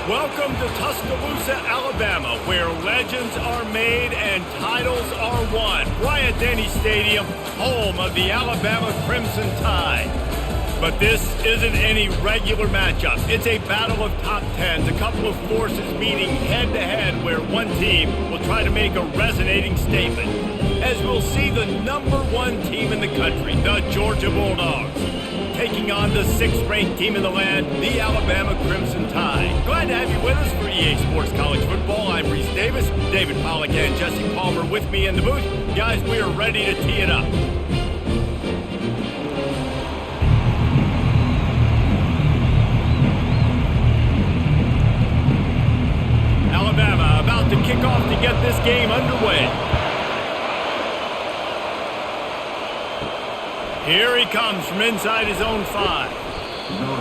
Welcome to Tuscaloosa, Alabama, where legends are made and titles are won. Bryant-Denny Stadium, home of the Alabama Crimson Tide. But this isn't any regular matchup. It's a battle of top tens, a couple of forces meeting head-to-head where one team will try to make a resonating statement. As we'll see the #1 team in the country, the Georgia Bulldogs, taking on the 6th-ranked team in the land, the Alabama Crimson Tide. Glad to have you with us for EA Sports College Football. I'm Reese Davis, David Pollack and Jesse Palmer with me in the booth. Guys, we are ready to tee it up. Alabama about to kick off to get this game underway. Here he comes from inside his own 5.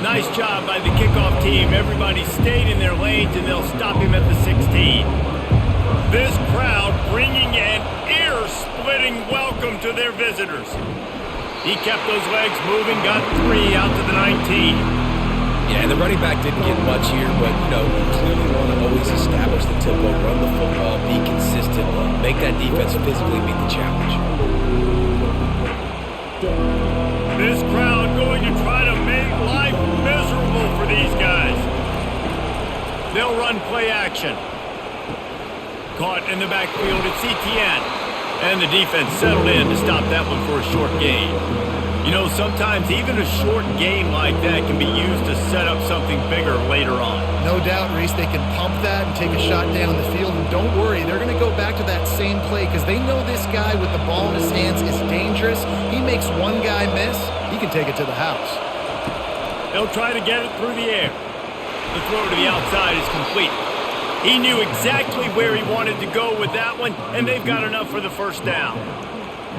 Nice job by the kickoff team. Everybody stayed in their lanes, and they'll stop him at the 16. This crowd bringing an ear-splitting welcome to their visitors. He kept those legs moving, got 3 out to the 19. Yeah, and the running back didn't get much here, but, you clearly want to always establish the tempo, run the football, be consistent, make that defense physically meet the challenge. This crowd going to try to make life miserable for these guys. They'll run play action. Caught in the backfield, it's Etienne. And the defense settled in to stop that one for a short gain. Sometimes even a short gain like that can be used to set up something bigger later on. No doubt, Reese, they can pump that and take a shot down the field. And don't worry, they're going to go back to that same play because they know this guy with the ball in his hands is dangerous. He makes one guy miss, he can take it to the house. They'll try to get it through the air. The throw to the outside is complete. He knew exactly where he wanted to go with that one, and they've got enough for the first down.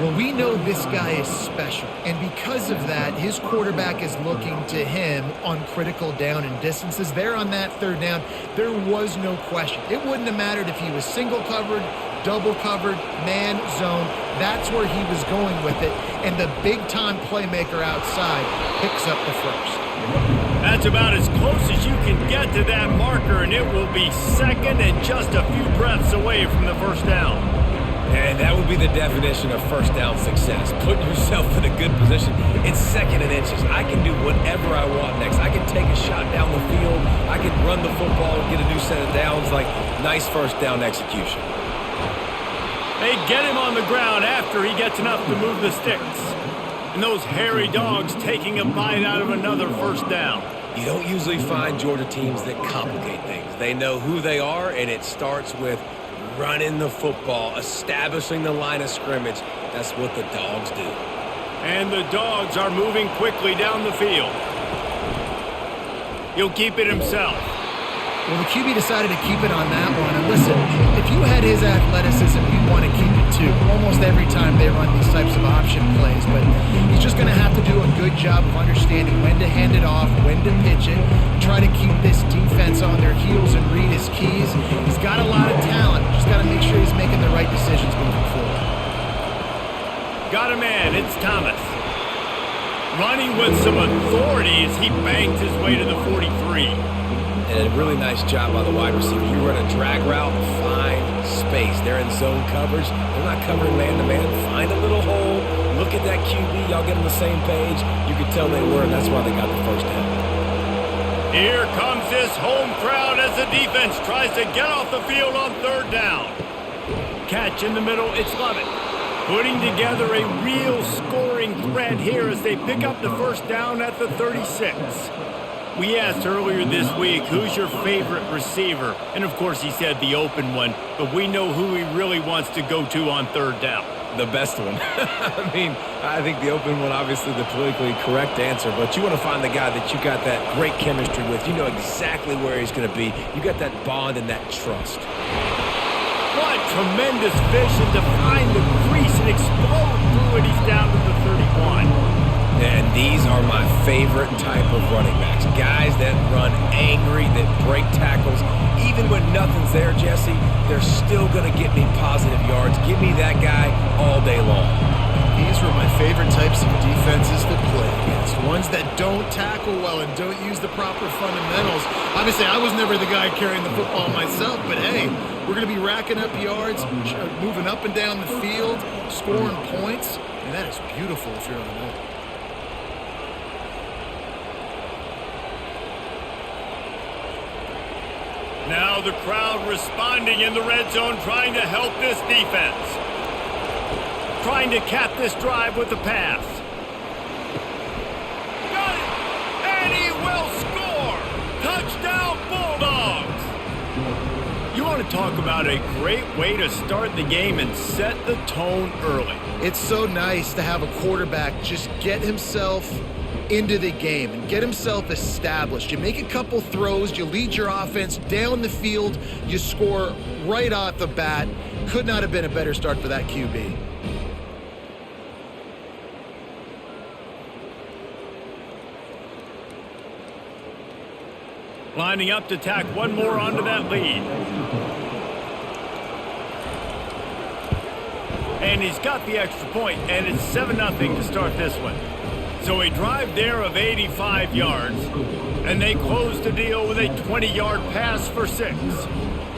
Well, we know this guy is special, and because of that, his quarterback is looking to him on critical down and distances. There on that 3rd down, there was no question. It wouldn't have mattered if he was single covered, double covered, man, zone. That's where he was going with it, and the big-time playmaker outside picks up the first. That's about as close as you can get to that marker, and it will be second and just a few breaths away from the first down. And that would be the definition of first down success. Put yourself in a good position. It's 2nd and inches. I can do whatever I want next. I can take a shot down the field. I can run the football and get a new set of downs. Nice first down execution. They get him on the ground after he gets enough to move the sticks. And those hairy dogs taking a bite out of another first down. You don't usually find Georgia teams that complicate things. They know who they are, and it starts with running the football, establishing the line of scrimmage. That's what the Dogs do. And the Dogs are moving quickly down the field. He'll keep it himself. Well, the QB decided to keep it on that one. And listen, if you had his athleticism, you'd want to keep it too. Almost every time they run these types of option plays. But he's just going to have to do a good job of understanding when to hand it off, when to pitch it, try to keep this defense on their heels and read his keys. He's got a lot of talent. Just got to make sure he's making the right decisions moving forward. Got a man. It's Thomas. Running with some authority as he bangs his way to the 43. And a really nice job by the wide receiver. You run a drag route, find space. They're in zone coverage. They're not covering man-to-man. Find a little hole. Look at that QB. Y'all get on the same page. You can tell they were, and that's why they got the first down. Here comes this home crowd as the defense tries to get off the field on 3rd down. Catch in the middle. It's Lovett. Putting together a real scoring threat here as they pick up the first down at the 36. We asked earlier this week, who's your favorite receiver? And, of course, he said the open one, but we know who he really wants to go to on 3rd down. The best one. I think the open one, obviously the politically correct answer, but you want to find the guy that you got that great chemistry with. You know exactly where he's going to be. You got that bond and that trust. What tremendous vision to find the crease and explode through it. He's down to the 31. And these are my favorite type of running backs. Guys that run angry, that break tackles. Even when nothing's there, Jesse, they're still going to get me positive yards. Give me that guy all day long. These were my favorite types of defenses to play against. Ones that don't tackle well and don't use the proper fundamentals. Obviously, I was never the guy carrying the football myself, but hey, we're going to be racking up yards, moving up and down the field, scoring points, and that is beautiful if you're on that. Now the crowd responding in the red zone, trying to help this defense. Trying to cap this drive with the pass. Got it! And he will score! Touchdown Bulldogs! You want to talk about a great way to start the game and set the tone early. It's so nice to have a quarterback just get himself into the game and get himself established. You make a couple throws, you lead your offense down the field, you score right off the bat. Could not have been a better start for that QB. Lining up to tack one more onto that lead. And he's got the extra point, and it's 7-0 to start this one. So a drive there of 85 yards, and they close the deal with a 20-yard pass for 6.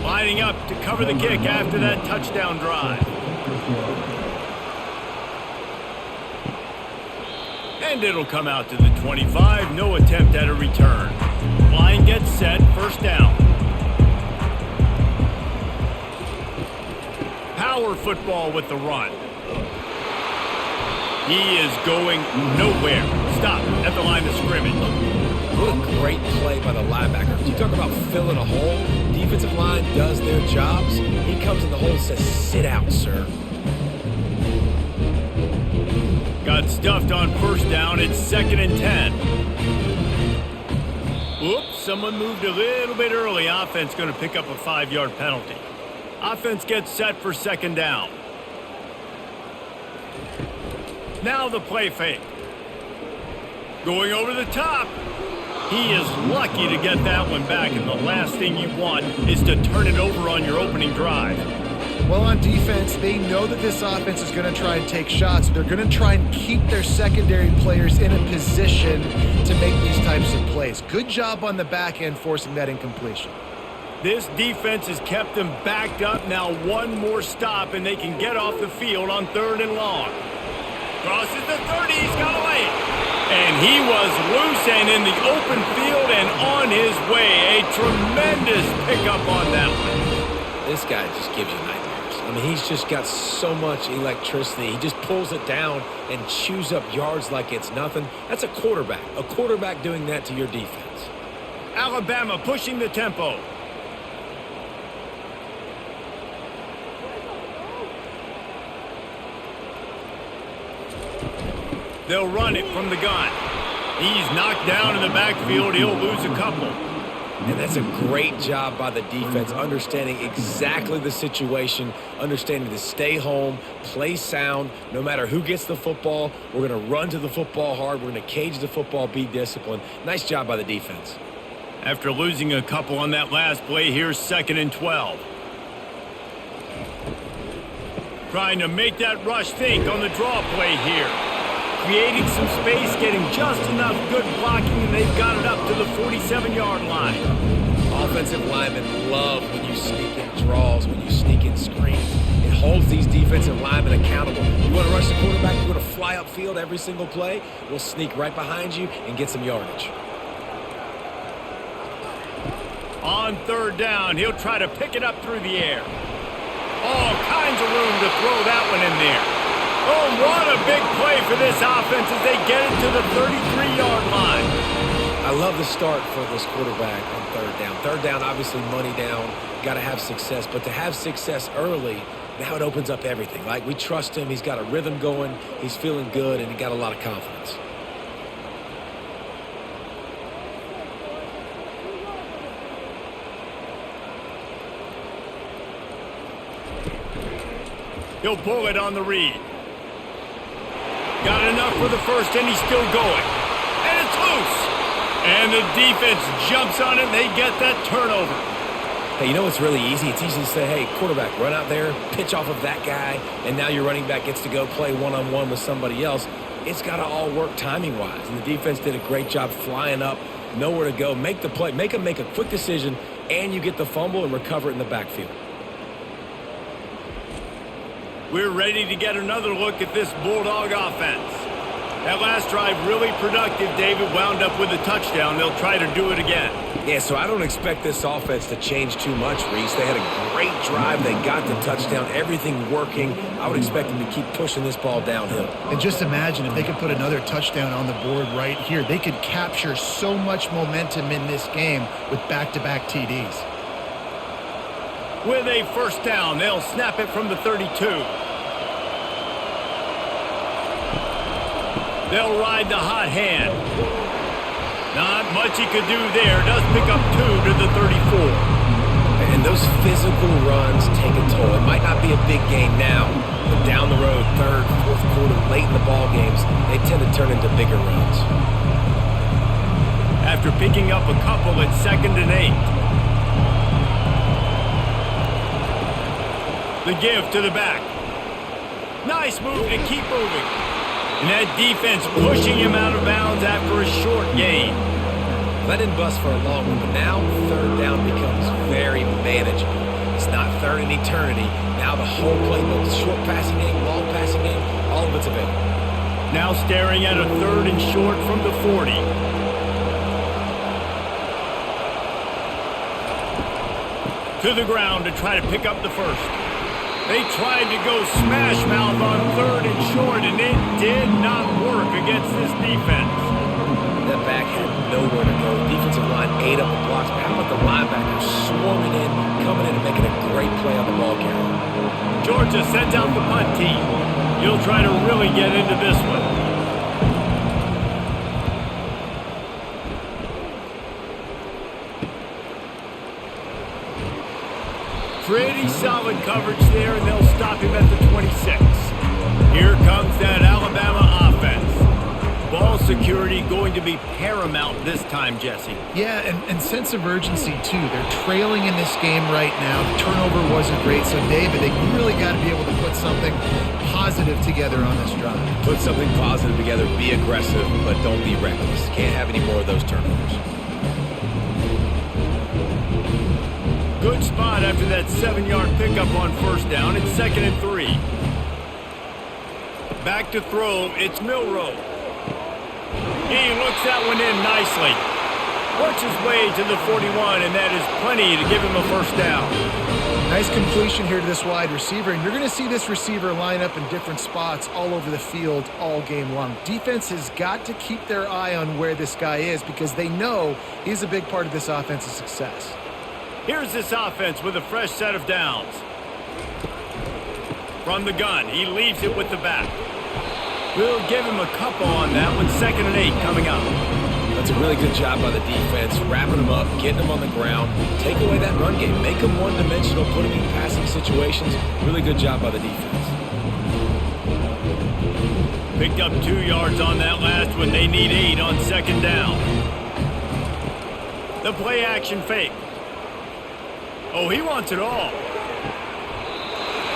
Lining up to cover the kick after that touchdown drive. And it'll come out to the 25, no attempt at a return. Line gets set, first down. Power football with the run. He is going nowhere. Stop at the line of scrimmage. What a great play by the linebacker. You talk about filling a hole. Defensive line does their jobs. He comes in the hole and says, sit out, sir. Got stuffed on first down. It's 2nd and 10. Oops, someone moved a little bit early. Offense going to pick up a 5-yard penalty. Offense gets set for 2nd down. Now the play fake. Going over the top. He is lucky to get that one back, and the last thing you want is to turn it over on your opening drive. Well, on defense, they know that this offense is going to try and take shots. They're going to try and keep their secondary players in a position to make these types of plays. Good job on the back end forcing that incompletion. This defense has kept them backed up. Now one more stop, and they can get off the field on 3rd and long. Crosses the 30, he's got away. And he was loose and in the open field and on his way. A tremendous pickup on that one. This guy just gives you nightmares. I mean, he's just got so much electricity. He just pulls it down and chews up yards like it's nothing. That's a quarterback. A quarterback doing that to your defense. Alabama pushing the tempo. They'll run it from the gun. He's knocked down in the backfield. He'll lose a couple. And that's a great job by the defense, understanding exactly the situation, understanding to stay home, play sound. No matter who gets the football, we're going to run to the football hard. We're going to cage the football, be disciplined. Nice job by the defense. After losing a couple on that last play, here's 2nd and 12. Trying to make that rush think on the draw play here. Creating some space, getting just enough good blocking, and they've got it up to the 47-yard line. Offensive linemen love when you sneak in draws, when you sneak in screens. It holds these defensive linemen accountable. You want to rush the quarterback, you want to fly upfield every single play, we'll sneak right behind you and get some yardage. On 3rd down, he'll try to pick it up through the air. All kinds of room to throw that one in there. Oh, what a big play for this offense as they get it to the 33-yard line. I love the start for this quarterback on 3rd down. 3rd down, obviously money down, got to have success. But to have success early, now it opens up everything. Like, we trust him. He's got a rhythm going. He's feeling good, and he got a lot of confidence. He'll pull it on the read. Got enough for the first, and he's still going. And it's loose. And the defense jumps on it, and they get that turnover. Hey, you know what's really easy? It's easy to say, hey, quarterback, run out there, pitch off of that guy, and now your running back gets to go play one-on-one with somebody else. It's got to all work timing-wise, and the defense did a great job flying up, nowhere to go, make the play, make them make a quick decision, and you get the fumble and recover it in the backfield. We're ready to get another look at this Bulldog offense. That last drive really productive. David wound up with a touchdown. They'll try to do it again. Yeah, so I don't expect this offense to change too much, Reese. They had a great drive. They got the touchdown, everything working. I would expect them to keep pushing this ball downhill. And just imagine if they could put another touchdown on the board right here. They could capture so much momentum in this game with back-to-back TDs. With a first down, they'll snap it from the 32. They'll ride the hot hand. Not much he could do there. Does pick up 2 to the 34. And those physical runs take a toll. It might not be a big game now, but down the road, third, fourth quarter, late in the ball games, they tend to turn into bigger runs. After picking up a couple at 2nd and 8. The give to the back. Nice move to keep moving. And that defense pushing him out of bounds after a short gain. That didn't bust for a long one, but now third down becomes very manageable. It's not third in eternity. Now the whole playbook, short passing game, long passing game, all of it's available. Now staring at a 3rd and short from the 40. To the ground to try to pick up the first. They tried to go smash mouth on 3rd and short, and it did not work against this defense. That back had nowhere to go. The defensive line ate up the blocks. But how about the linebackers swarming in, coming in and making a great play on the ball carrier? Georgia sends out the punt team. He'll try to really get into this one. Pretty solid coverage there, and they'll stop him at the 26. Here comes that Alabama offense. Ball security going to be paramount this time, Jesse. Yeah, and sense of urgency, too. They're trailing in this game right now. The turnover wasn't great, so, David, they really got to be able to put something positive together on this drive. Put something positive together, be aggressive, but don't be reckless. Can't have any more of those turnovers. Good spot after that 7-yard pickup on first down. It's 2nd and 3. Back to throw. It's Milroe. He looks that one in nicely. Works his way to the 41, and that is plenty to give him a first down. Nice completion here to this wide receiver, and you're going to see this receiver line up in different spots all over the field all game long. Defense has got to keep their eye on where this guy is because they know he's a big part of this offense's success. Here's this offense with a fresh set of downs. From the gun, he leaves it with the back. We'll give him a couple on that one. 2nd and 8 coming up. That's a really good job by the defense, wrapping them up, getting them on the ground, take away that run game, make them one-dimensional, put them in passing situations. Really good job by the defense. Picked up 2 yards on that last one. They need 8 on 2nd down. The play action fake. Oh, he wants it all.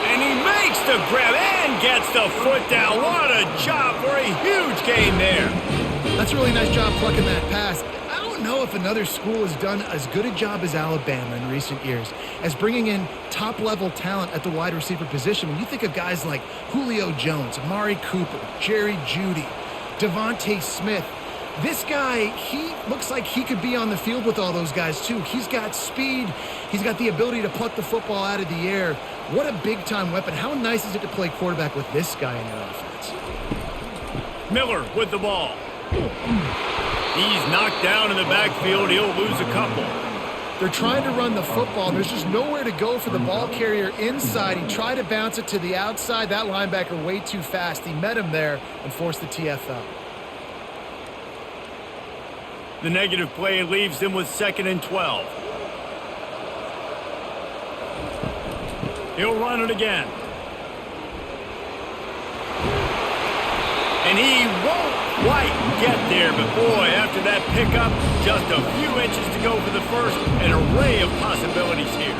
And he makes the grab and gets the foot down. What a job for a huge gain there. That's a really nice job plucking that pass. I don't know if another school has done as good a job as Alabama in recent years as bringing in top-level talent at the wide receiver position. When you think of guys like Julio Jones, Amari Cooper, Jerry Jeudy, Devontae Smith, this guy, he looks like he could be on the field with all those guys, too. He's got speed. He's got the ability to pluck the football out of the air. What a big-time weapon. How nice is it to play quarterback with this guy in your offense? Miller with the ball. He's knocked down in the backfield. He'll lose a couple. They're trying to run the football. There's just nowhere to go for the ball carrier inside. He tried to bounce it to the outside. That linebacker way too fast. He met him there and forced the TFL. The negative play leaves him with 2nd and 12. He'll run it again. And he won't quite get there, but boy, after that pickup, just a few inches to go for the first. An array of possibilities here.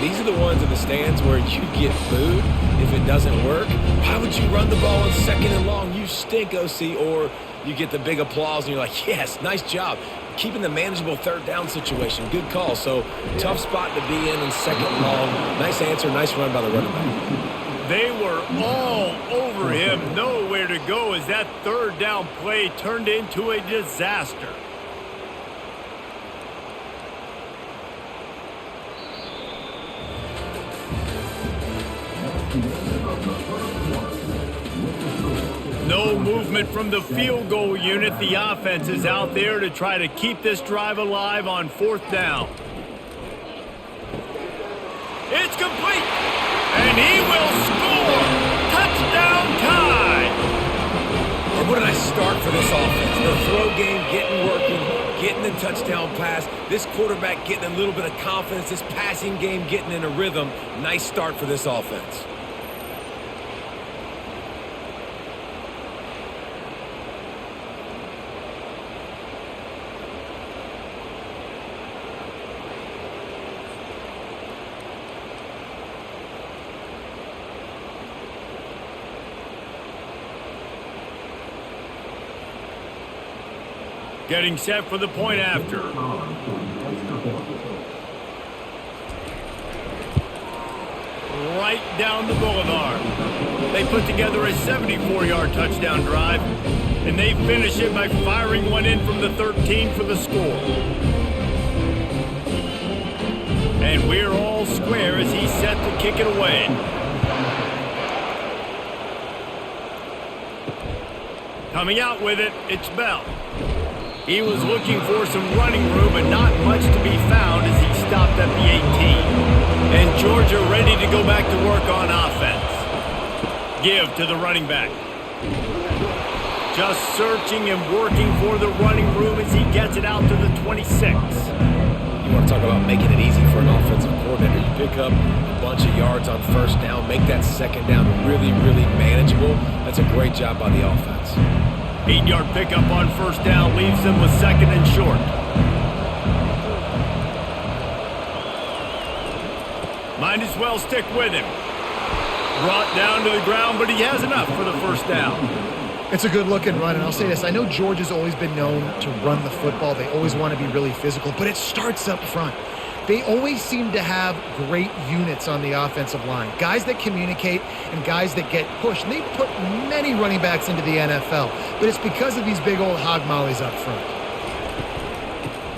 These are the ones in the stands where you get booed if it doesn't work. Why would you run the ball on 2nd and long? You stink, OC. Or you get the big applause and you're like, yes, nice job. Keeping the manageable 3rd down situation. Good call. So tough spot to be in 2nd and long. Nice answer, nice run by the running back. They were all over him. Nowhere to go as that 3rd down play turned into a disaster. No movement from the field goal unit. The offense is out there to try to keep this drive alive on 4th down. It's complete, and he will score. Touchdown tie. And what did I start for this offense? The throw game getting working, getting the touchdown pass. This quarterback getting a little bit of confidence. This passing game getting in a rhythm. Nice start for this offense. Getting set for the point after. Right down the boulevard. They put together a 74-yard touchdown drive, and they finish it by firing one in from the 13 for the score. And we're all square as he's set to kick it away. Coming out with it, it's Bell. He was looking for some running room, but not much to be found as he stopped at the 18. And Georgia ready to go back to work on offense. Give to the running back. Just searching and working for the running room as he gets it out to the 26. You want to talk about making it easy for an offensive coordinator. You pick up a bunch of yards on 1st down, make that 2nd down really, really manageable. That's a great job by the offense. 8-yard pickup on 1st down leaves them with 2nd and short. Might as well stick with him. Brought down to the ground, but he has enough for the 1st down. It's a good-looking run, and I'll say this. I know Georgia's always been known to run the football. They always want to be really physical, but it starts up front. They always seem to have great units on the offensive line. Guys that communicate and guys that get pushed. And they've put many running backs into the NFL, but it's because of these big old hog mollies up front.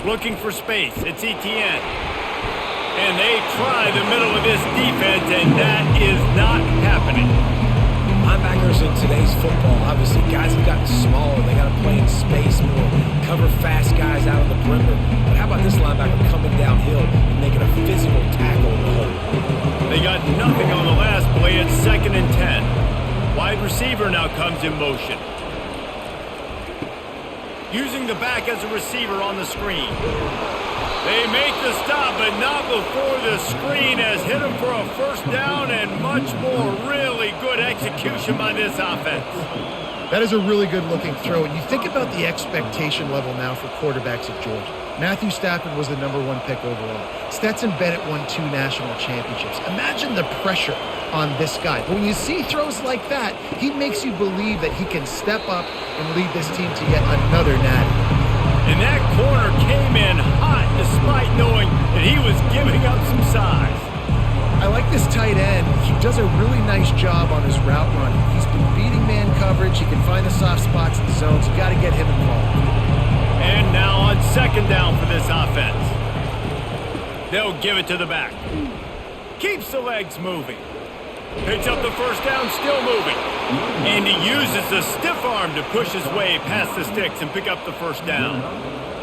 Looking for space. It's Etienne. And they try the middle of this defense, and that is not happening. Linebackers in today's football, obviously, guys have gotten smaller. They got to play in space more, cover fast guys out on the perimeter. But how about this linebacker coming downhill and making a physical tackle in the hole? They got nothing on the last play. It's 2nd and 10. Wide receiver now comes in motion. Using the back as a receiver on the screen. They make the stop, but not before the screen has hit him for a 1st down and much more. Really good execution by this offense. That is a really good-looking throw. And you think about the expectation level now for quarterbacks at Georgia. Matthew Stafford was the #1 pick overall. Stetson Bennett won 2 national championships. Imagine the pressure on this guy. But when you see throws like that, he makes you believe that he can step up and lead this team to yet another natty. And that corner came in hot despite knowing that he was giving up some size. I like this tight end. He does a really nice job on his route running. He's been beating man coverage. He can find the soft spots in the zones. You got to get him involved. And now on 2nd down for this offense. They'll give it to the back. Keeps the legs moving. Picks up the 1st down, still moving. And he uses the stiff arm to push his way past the sticks and pick up the 1st down.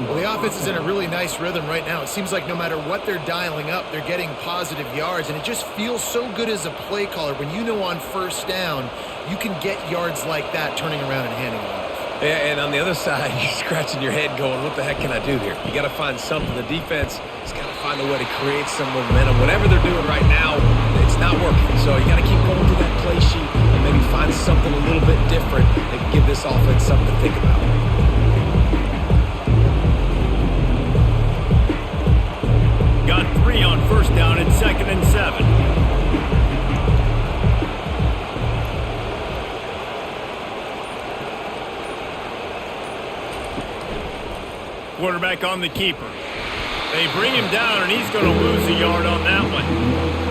Well, the offense is in a really nice rhythm right now. It seems like no matter what they're dialing up, they're getting positive yards, and it just feels so good as a play caller when you know on 1st down you can get yards like that turning around and handing it off. Yeah, and on the other side, you're scratching your head going, what the heck can I do here? You got to find something. The defense has got to find a way to create some momentum. Whatever they're doing right now, it's not working. So you got to keep going through that play sheet and and maybe find something a little bit different that can give this offense something to think about. Got 3 on first down and 2nd and 7. Quarterback on the keeper. They bring him down, and he's going to lose a yard on that one.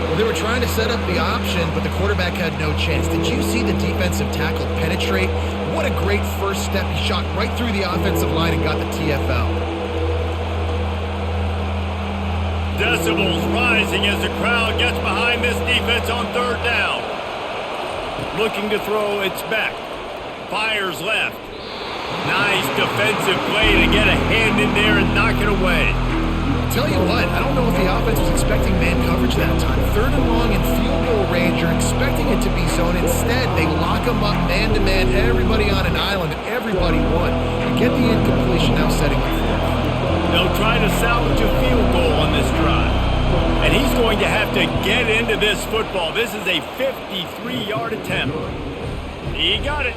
Well, they were trying to set up the option, but the quarterback had no chance. Did you see the defensive tackle penetrate? What a great first step. He shot right through the offensive line and got the TFL. Decibels rising as the crowd gets behind this defense on 3rd down. Looking to throw, it's back. Fires left. Nice defensive play to get a hand in there and knock it away. Tell you what, I don't know if the offense was expecting man coverage that time. 3rd and long in field goal range, you're expecting it to be zone. Instead, they lock them up man-to-man, everybody on an island, everybody won. And get the incompletion now setting up for them. They'll try to salvage a field goal on this drive. And he's going to have to get into this football. This is a 53-yard attempt. He got it.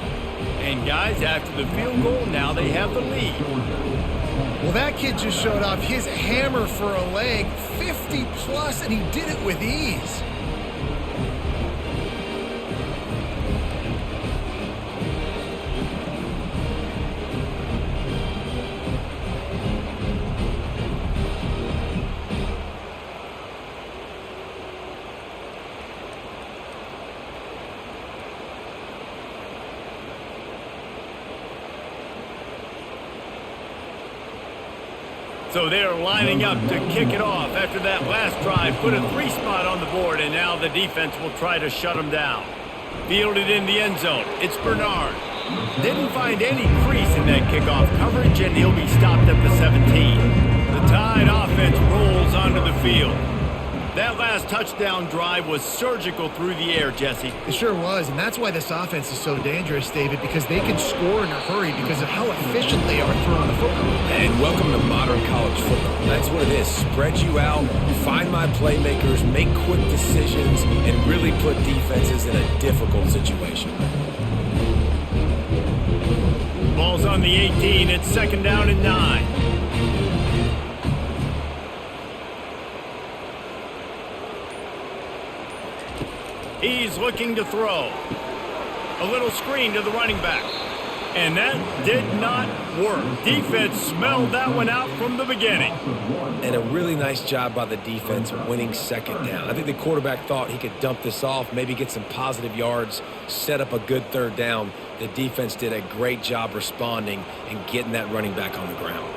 And guys, after the field goal, now they have the lead. Well, that kid just showed off his hammer for a leg, 50-plus, and he did it with ease. So they're lining up to kick it off after that last drive. Put a 3 spot on the board, and now the defense will try to shut them down. Fielded in the end zone. It's Bernard. Didn't find any crease in that kickoff coverage, and he'll be stopped at the 17. The Tide offense rolls onto the field. That last touchdown drive was surgical through the air, Jesse. It sure was, and that's why this offense is so dangerous, David, because they can score in a hurry because of how efficient they are throwing the football. And welcome to modern college football. That's what it is. Spread you out, find my playmakers, make quick decisions, and really put defenses in a difficult situation. Ball's on the 18. It's 2nd down and 9. He's looking to throw. A little screen to the running back. And that did not work. Defense smelled that one out from the beginning. And a really nice job by the defense winning 2nd down. I think the quarterback thought he could dump this off, maybe get some positive yards, set up a good 3rd down. The defense did a great job responding and getting that running back on the ground.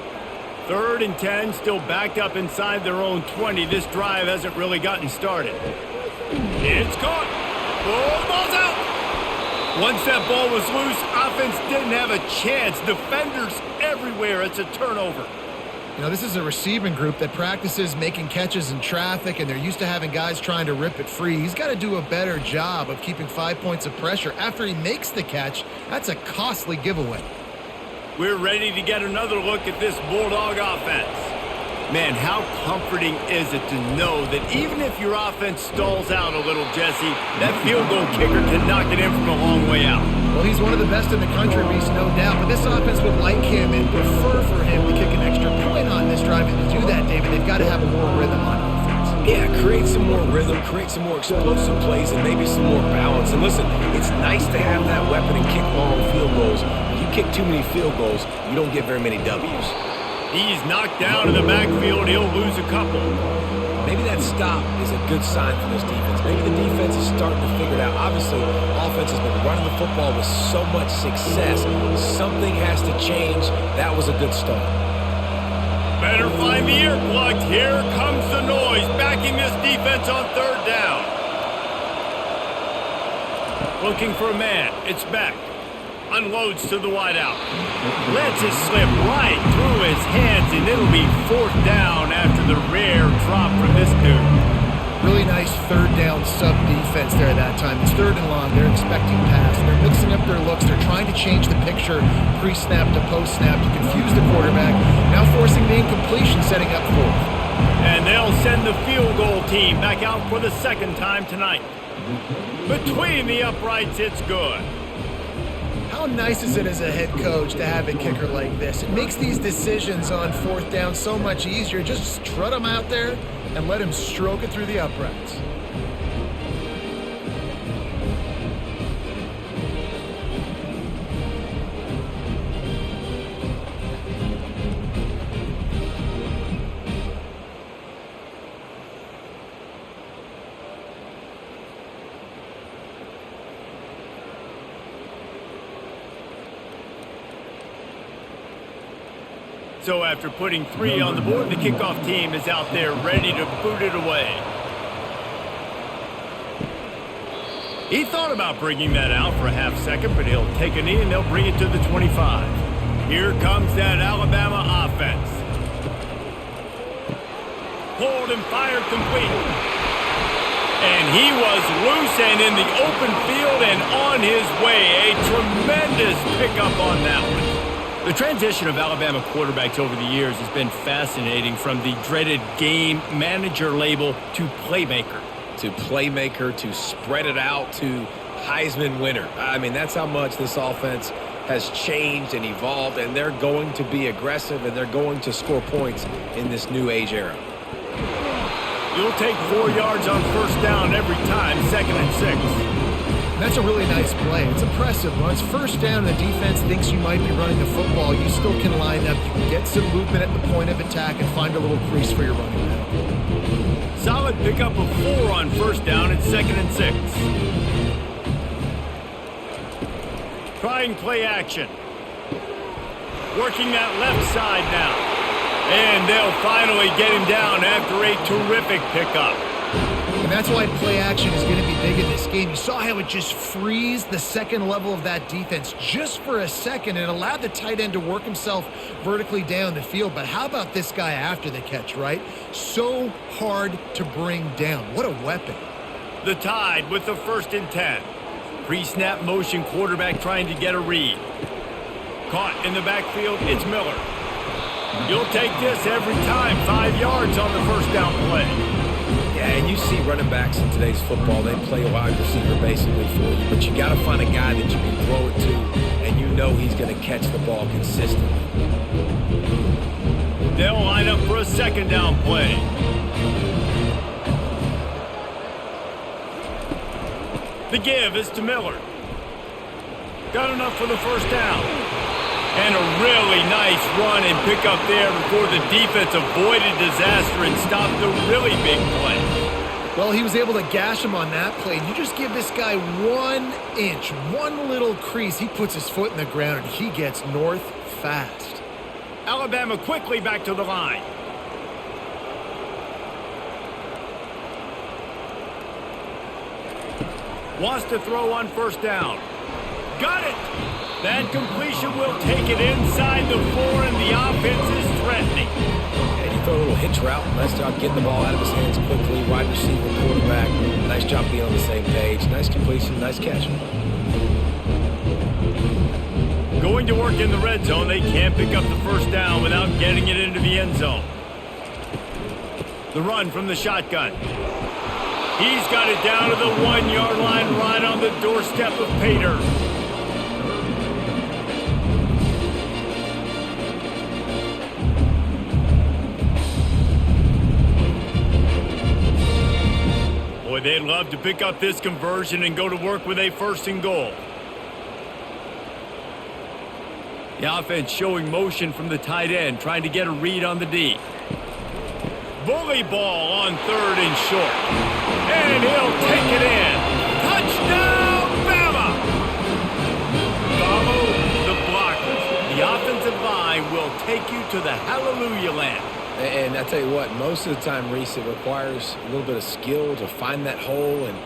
3rd and 10, still backed up inside their own 20. This drive hasn't really gotten started. It's caught. Oh, the ball's out. Once that ball was loose, offense didn't have a chance. Defenders everywhere. It's a turnover. You know, this is a receiving group that practices making catches in traffic, and they're used to having guys trying to rip it free. He's got to do a better job of keeping 5 points of pressure after he makes the catch. That's a costly giveaway. We're ready to get another look at this Bulldog offense. Man, how comforting is it to know that even if your offense stalls out a little, Jesse, that field goal kicker can knock it in from a long way out. Well, he's one of the best in the country, Reese, no doubt. But this offense would like him and prefer for him to kick an extra point on this drive. And to do that, David, they've got to have more rhythm on offense. Yeah, create some more rhythm, create some more explosive plays, and maybe some more balance. And listen, it's nice to have that weapon and kick long field goals. When you kick too many field goals, you don't get very many W's. He's knocked down in the backfield. He'll lose a couple. Maybe that stop is a good sign for this defense. Maybe the defense is starting to figure it out. Obviously, offense has been running the football with so much success. Something has to change. That was a good start. Better find the earplugs. Here comes the noise, backing this defense on 3rd down. Looking for a man. It's back. Unloads to the wideout. Lets it slip right through his hands, and it'll be 4th down after the rare drop from this dude. Really nice 3rd down sub defense there that time. It's 3rd and long. They're expecting pass. They're mixing up their looks. They're trying to change the picture pre-snap to post-snap to confuse the quarterback. Now forcing the incompletion, setting up 4th. And they'll send the field goal team back out for the 2nd time tonight. Between the uprights, it's good. How nice is it as a head coach to have a kicker like this? It makes these decisions on fourth down so much easier. Just strut him out there and let him stroke it through the uprights. So after putting 3 on the board, the kickoff team is out there ready to boot it away. He thought about bringing that out for a half second, but he'll take a knee and they'll bring it to the 25. Here comes that Alabama offense. Pulled and fired complete. And he was loose and in the open field and on his way. A tremendous pickup on that one. The transition of Alabama quarterbacks over the years has been fascinating, from the dreaded game manager label to playmaker. To playmaker, to spread it out, to Heisman winner. I mean, that's how much this offense has changed and evolved, and they're going to be aggressive, and they're going to score points in this new age era. You'll take 4 yards on first down every time, 2nd and 6. That's a really nice play. It's impressive. When it's first down and the defense thinks you might be running the football, you still can line up. You can get some movement at the point of attack and find a little crease for your running back. Solid pickup of 4 on first down at 2nd and 6. Trying play action. Working that left side now. And they'll finally get him down after a terrific pickup. And that's why play action is going to be big in this game. You saw how it just freezed the second level of that defense just for a second and allowed the tight end to work himself vertically down the field. But how about this guy after the catch, right? So hard to bring down. What a weapon. The Tide with the 1st and 10. Pre-snap motion quarterback trying to get a read. Caught in the backfield, it's Miller. You'll take this every time. 5 yards on the first down play. Yeah, and you see running backs in today's football, they play a wide receiver basically for you, but you got to find a guy that you can throw it to, and you know he's going to catch the ball consistently. They'll line up for a 2nd down play. The give is to Miller. Got enough for the first down. And a really nice run and pick up there before the defense avoided disaster and stopped the really big play. Well, he was able to gash him on that play. You just give this guy 1 inch, one little crease, he puts his foot in the ground and he gets north fast. Alabama quickly back to the line. Wants to throw on first down. Got it! That completion will take it inside the 4, and the offense is threatening. And you throw a little hitch route. Nice job getting the ball out of his hands quickly. Wide receiver, quarterback. Nice job being on the same page. Nice completion, nice catch. Going to work in the red zone. They can't pick up the first down without getting it into the end zone. The run from the shotgun. He's got it down to the 1-yard line, right on the doorstep of Pater. Boy, they'd love to pick up this conversion and go to work with a 1st and goal. The offense showing motion from the tight end, trying to get a read on the D. Bully ball on 3rd and short. And he'll take it in. Touchdown, Bama! Follow the blockers. The offensive line will take you to the hallelujah land. And I tell you what, most of the time, Reese, it requires a little bit of skill to find that hole and,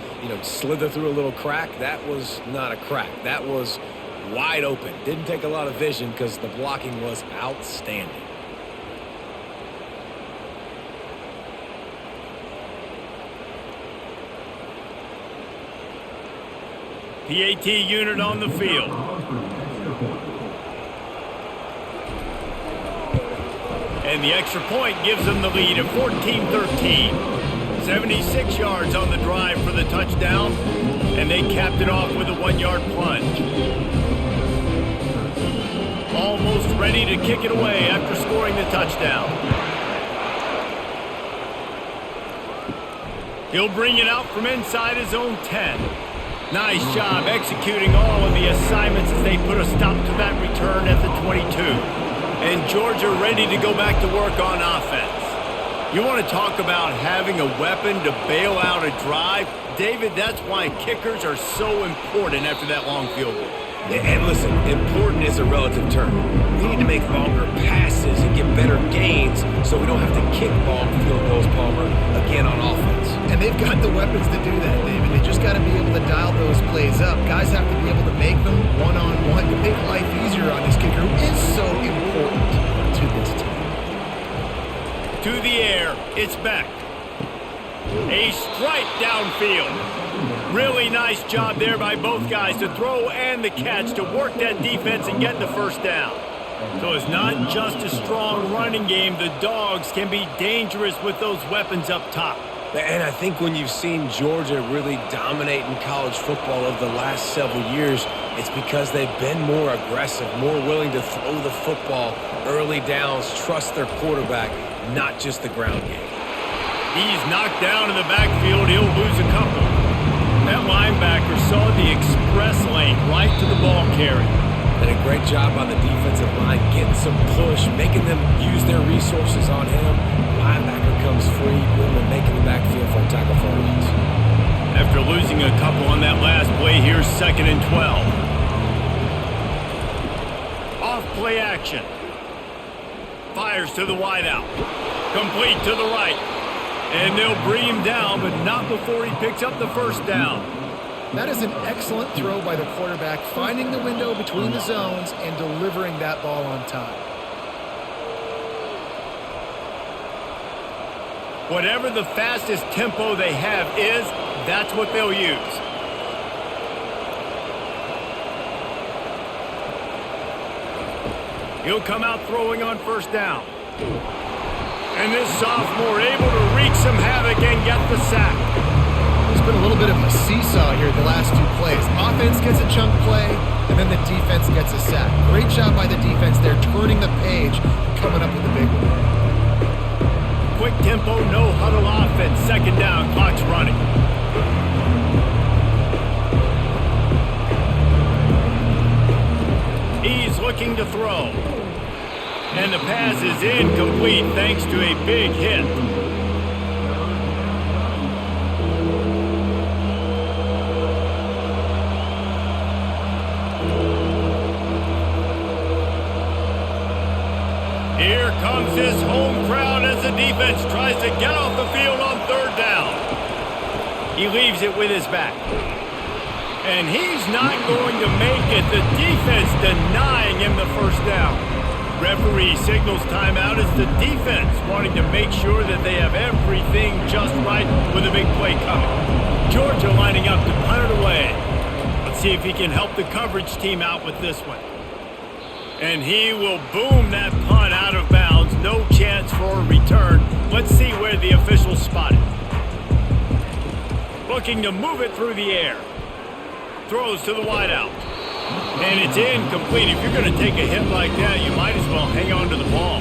slither through a little crack. That was not a crack. That was wide open. Didn't take a lot of vision because the blocking was outstanding. PAT unit on the field. And the extra point gives them the lead at 14-13. 76 yards on the drive for the touchdown, and they capped it off with a 1-yard plunge. Almost ready to kick it away after scoring the touchdown. He'll bring it out from inside his own 10. Nice job executing all of the assignments as they put a stop to that return at the 22. And Georgia ready to go back to work on offense. You want to talk about having a weapon to bail out a drive? David, that's why kickers are so important after that long field goal. And listen, important is a relative term. We need to make longer passes and get better gains so we don't have to kick long field goals, Palmer, again on offense. And they've got the weapons to do that, David. They just got to be able to dial those plays up. Guys have to be able to make them one-on-one to make life easier on this kicker, who is so important to this team. To the air, it's Beck. A strike downfield. Really nice job there by both guys to throw and the catch to work that defense and get the first down. So it's not just a strong running game. The Dogs can be dangerous with those weapons up top. And I think when you've seen Georgia really dominate in college football over the last several years, it's because they've been more aggressive, more willing to throw the football, early downs, trust their quarterback, not just the ground game. He's knocked down in the backfield. He'll lose a couple. That linebacker saw the express lane right to the ball carrier. And a great job on the defensive line, getting some push, making them use their resources on him. Linebacker comes free, boom, and making the backfield for a tackle for a loss. After losing a couple on that last play, here's 2nd and 12. Off play action. Fires to the wideout. Complete to the right. And they'll bring him down, but not before he picks up the first down. That is an excellent throw by the quarterback, finding the window between the zones and delivering that ball on time. Whatever the fastest tempo they have is, that's what they'll use. He'll come out throwing on first down. And this sophomore able to wreak some havoc and get the sack. There's been a little bit of a seesaw here the last two plays. Offense gets a chunk play, and then the defense gets a sack. Great job by the defense there, turning the page, coming up with the big one. Quick tempo, no huddle offense. 2nd down, clock's running. He's looking to throw. And the pass is incomplete thanks to a big hit. Here comes his home crowd as the defense tries to get off the field on 3rd down. He leaves it with his back. And he's not going to make it. The defense denying him the first down. Referee signals timeout as the defense wanting to make sure that they have everything just right with a big play coming. Georgia lining up to punt it away. Let's see if he can help the coverage team out with this one. And he will boom that punt out of bounds. No chance for a return. Let's see where the officials spot it. Looking to move it through the air. Throws to the wideout. And it's incomplete. If you're going to take a hit like that, you might as well hang on to the ball.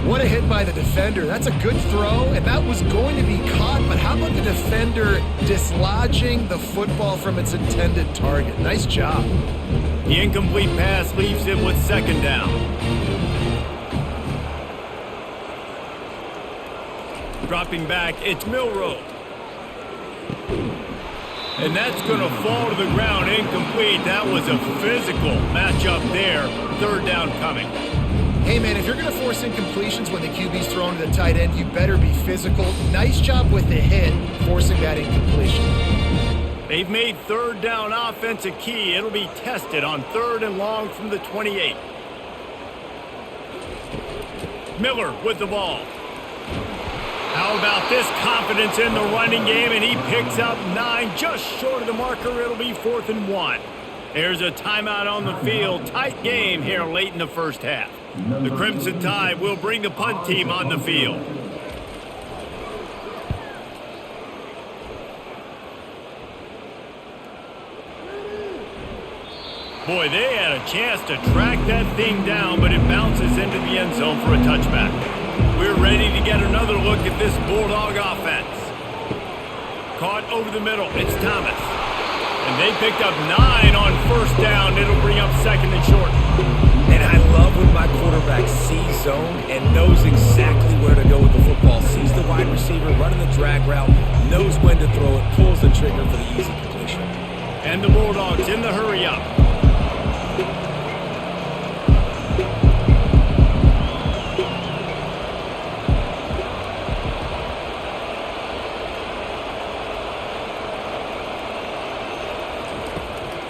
What a hit by the defender. That's a good throw, and that was going to be caught, but how about the defender dislodging the football from its intended target? Nice job. The incomplete pass leaves it with 2nd down. Dropping back, it's Milroe. And that's going to fall to the ground, incomplete. That was a physical matchup there. 3rd down coming. Hey, man, if you're going to force incompletions when the QB's thrown to the tight end, you better be physical. Nice job with the hit, forcing that incompletion. They've made 3rd down offense a key. It'll be tested on 3rd and long from the 28. Miller with the ball. How about this confidence in the running game, and he picks up 9, just short of the marker. It'll be 4th and 1. There's a timeout on the field. Tight game here late in the first half. The Crimson Tide will bring the punt team on the field. Boy, they had a chance to track that thing down, but it bounces into the end zone for a touchback. We're ready to get another look at this Bulldog offense. Caught over the middle. It's Thomas. And they picked up 9 on first down. It'll bring up second and short. And I love when my quarterback sees zone and knows exactly where to go with the football. Sees the wide receiver running the drag route, knows when to throw it, pulls the trigger for the easy completion. And the Bulldogs in the hurry up.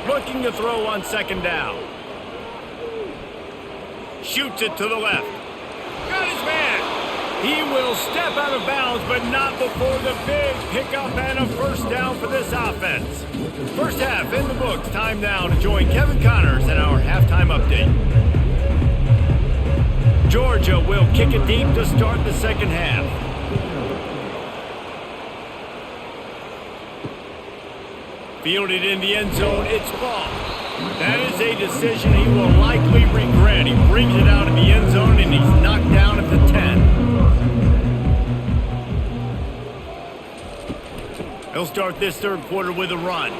Looking to throw on second down. Shoots it to the left. Got his man. He will step out of bounds, but not before the big pickup and a first down for this offense. First half in the books. Time now to join Kevin Connors in our halftime update. Georgia will kick it deep to start the second half. Fielded in the end zone, it's ball. That is a decision he will likely regret. He brings it out of the end zone and he's knocked down at the 10. He'll start this third quarter with a run.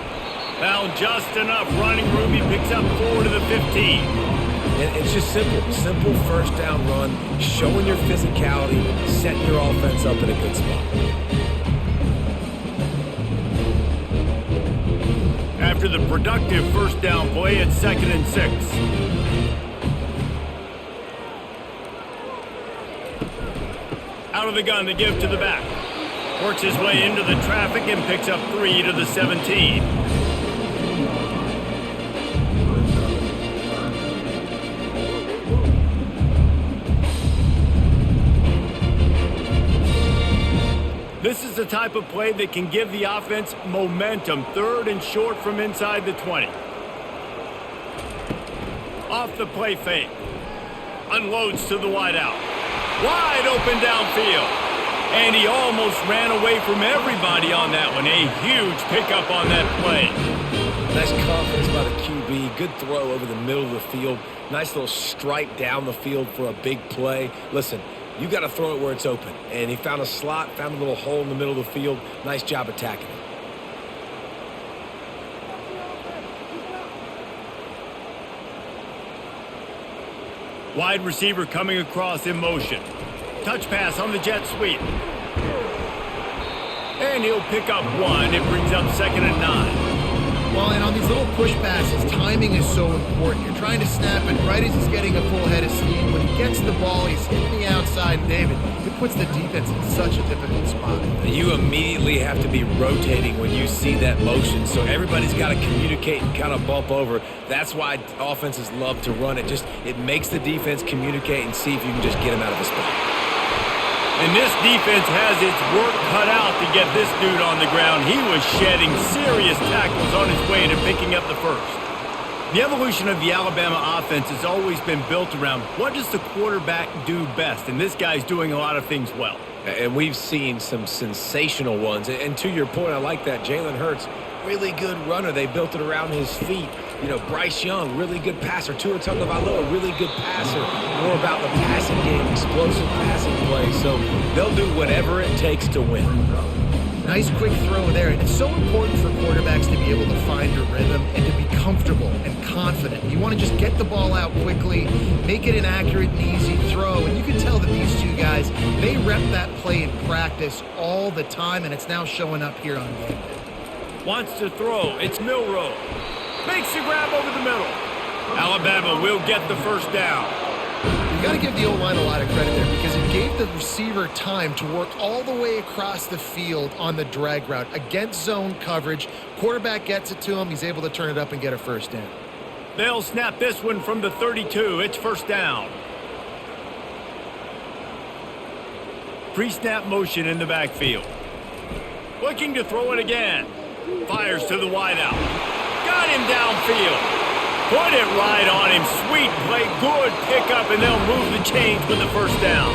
Found just enough running room. He picks up 4 to the 15. And it's just simple first down run, showing your physicality, setting your offense up in a good spot. After the productive first down play, it's 2nd and 6. Out of the gun to give to the back. Works his way into the traffic and picks up 3 to the 17. This is the type of play that can give the offense momentum. 3rd and short from inside the 20. Off the play fake. Unloads to the wideout. Wide open downfield. And he almost ran away from everybody on that one. A huge pickup on that play. Nice confidence by the QB. Good throw over the middle of the field. Nice little strike down the field for a big play. Listen, you got to throw it where it's open. And he found a slot, found a little hole in the middle of the field. Nice job attacking it. Wide receiver coming across in motion. Touch pass on the jet sweep. And he'll pick up 1. It brings up 2nd and 9. Well, and on these little push passes, timing is so important. You're trying to snap it right as he's getting a full head of steam. When he gets the ball, he's hitting the outside. David, it puts the defense in such a difficult spot. You immediately have to be rotating when you see that motion, so everybody's got to communicate and kind of bump over. That's why offenses love to run it. It makes the defense communicate and see if you can just get him out of the spot. And this defense has its work cut out to get this dude on the ground. He was shedding serious tackles on his way to picking up the first. The evolution of the Alabama offense has always been built around what does the quarterback do best, and this guy's doing a lot of things well. And we've seen some sensational ones. And to your point, I like that. Jalen Hurts, really good runner. They built it around his feet. You know, Bryce Young, really good passer. Tua Tagovailoa, really good passer. More about the passing game, explosive passing play. So they'll do whatever it takes to win. Nice quick throw there. And it's so important for quarterbacks to be able to find a rhythm and to be comfortable and confident. You want to just get the ball out quickly, make it an accurate and easy throw. And you can tell that these two guys, they rep that play in practice all the time, and it's now showing up here on game day. Wants to throw. It's Milroe. Makes the grab over the middle. Alabama will get the first down. You got to give the O-line a lot of credit there because it gave the receiver time to work all the way across the field on the drag route against zone coverage. Quarterback gets it to him. He's able to turn it up and get a first down. They'll snap this one from the 32. It's first down. Pre-snap motion in the backfield. Looking to throw it again. Fires to the wideout. Got him downfield. Put it right on him. Sweet play. Good pickup, and they'll move the chains with the first down.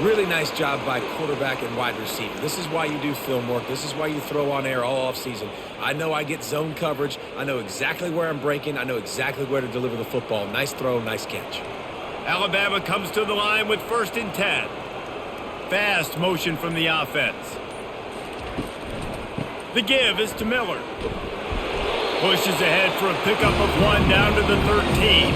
Really nice job by quarterback and wide receiver. This is why you do film work. This is why you throw on air all offseason. I know I get zone coverage. I know exactly where I'm breaking. I know exactly where to deliver the football. Nice throw, nice catch. Alabama comes to the line with 1st and 10. Fast motion from the offense. The give is to Miller. Pushes ahead for a pickup of 1 down to the 13.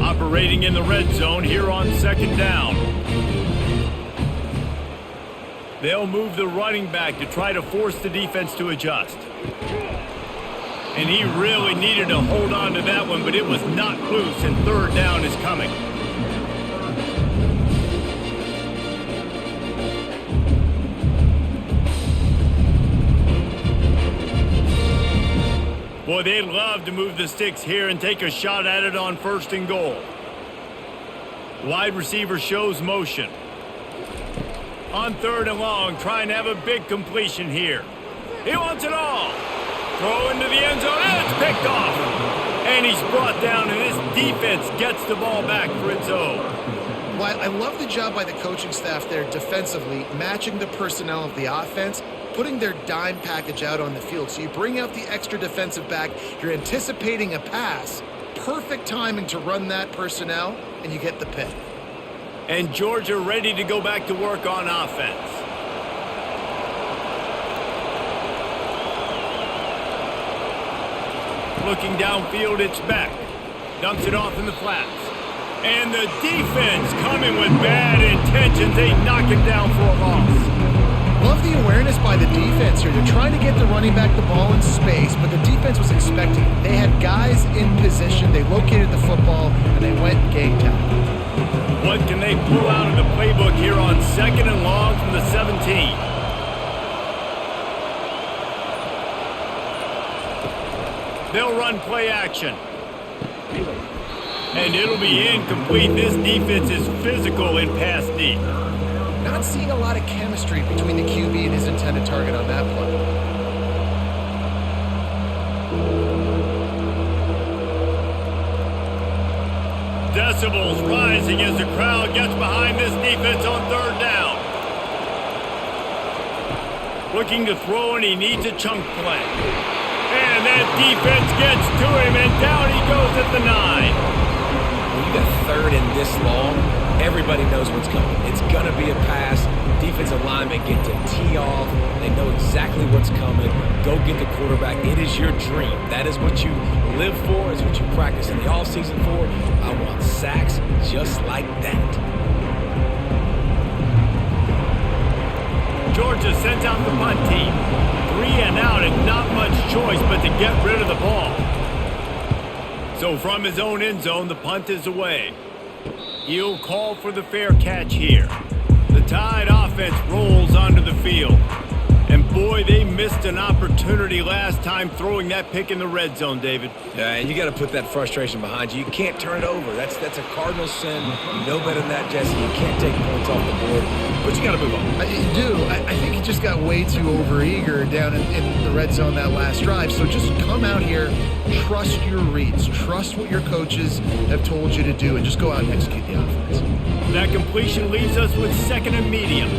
Operating in the red zone here on 2nd down. They'll move the running back to try to force the defense to adjust. And he really needed to hold on to that one, but it was not loose, and 3rd down is coming. Boy, they'd love to move the sticks here and take a shot at it on 1st and goal. Wide receiver shows motion. On 3rd and long, trying to have a big completion here. He wants it all. Throw into the end zone, and it's picked off. And he's brought down, and this defense gets the ball back for its own. Well, I love the job by the coaching staff there defensively, matching the personnel of the offense, putting their dime package out on the field. So you bring out the extra defensive back, you're anticipating a pass, perfect timing to run that personnel, and you get the pick. And Georgia ready to go back to work on offense. Looking downfield, it's Beck. Dumps it off in the flats. And the defense coming with bad intentions. They knock him down for a loss. Love the awareness by the defense here. They're trying to get the running back the ball in space, but the defense was expecting it. They had guys in position. They located the football, and they went and game tackle. What can they pull out of the playbook here on 2nd and long from the 17? They'll run play action. And it'll be incomplete. This defense is physical in pass deep. Not seeing a lot of chemistry between the QB and his intended target on that play. Decibels rising as the crowd gets behind this defense on 3rd down. Looking to throw, and he needs a chunk play. And that defense gets to him, and down he goes at the 9. When you got 3rd and this long, everybody knows what's coming. It's going to be a pass. Defensive linemen get to tee off. They know exactly what's coming. Go get the quarterback. It is your dream. That is what you live for. It's what you practice in the offseason for. I want sacks just like that. Georgia sends out the punt team. 3 and out, and not much choice but to get rid of the ball. So from his own end zone, the punt is away. He'll call for the fair catch here. The Tide offense rolls onto the field. And boy, they missed an opportunity last time throwing that pick in the red zone, David. Yeah, and you got to put that frustration behind you. You can't turn it over. That's a cardinal sin. You know better than that, Jesse. You can't take points off the board, but you got to move on. You do. I think he just got way too overeager down in the red zone that last drive. So just come out here, trust your reads, trust what your coaches have told you to do, and just go out and execute the offense. That completion leaves us with 2nd and medium.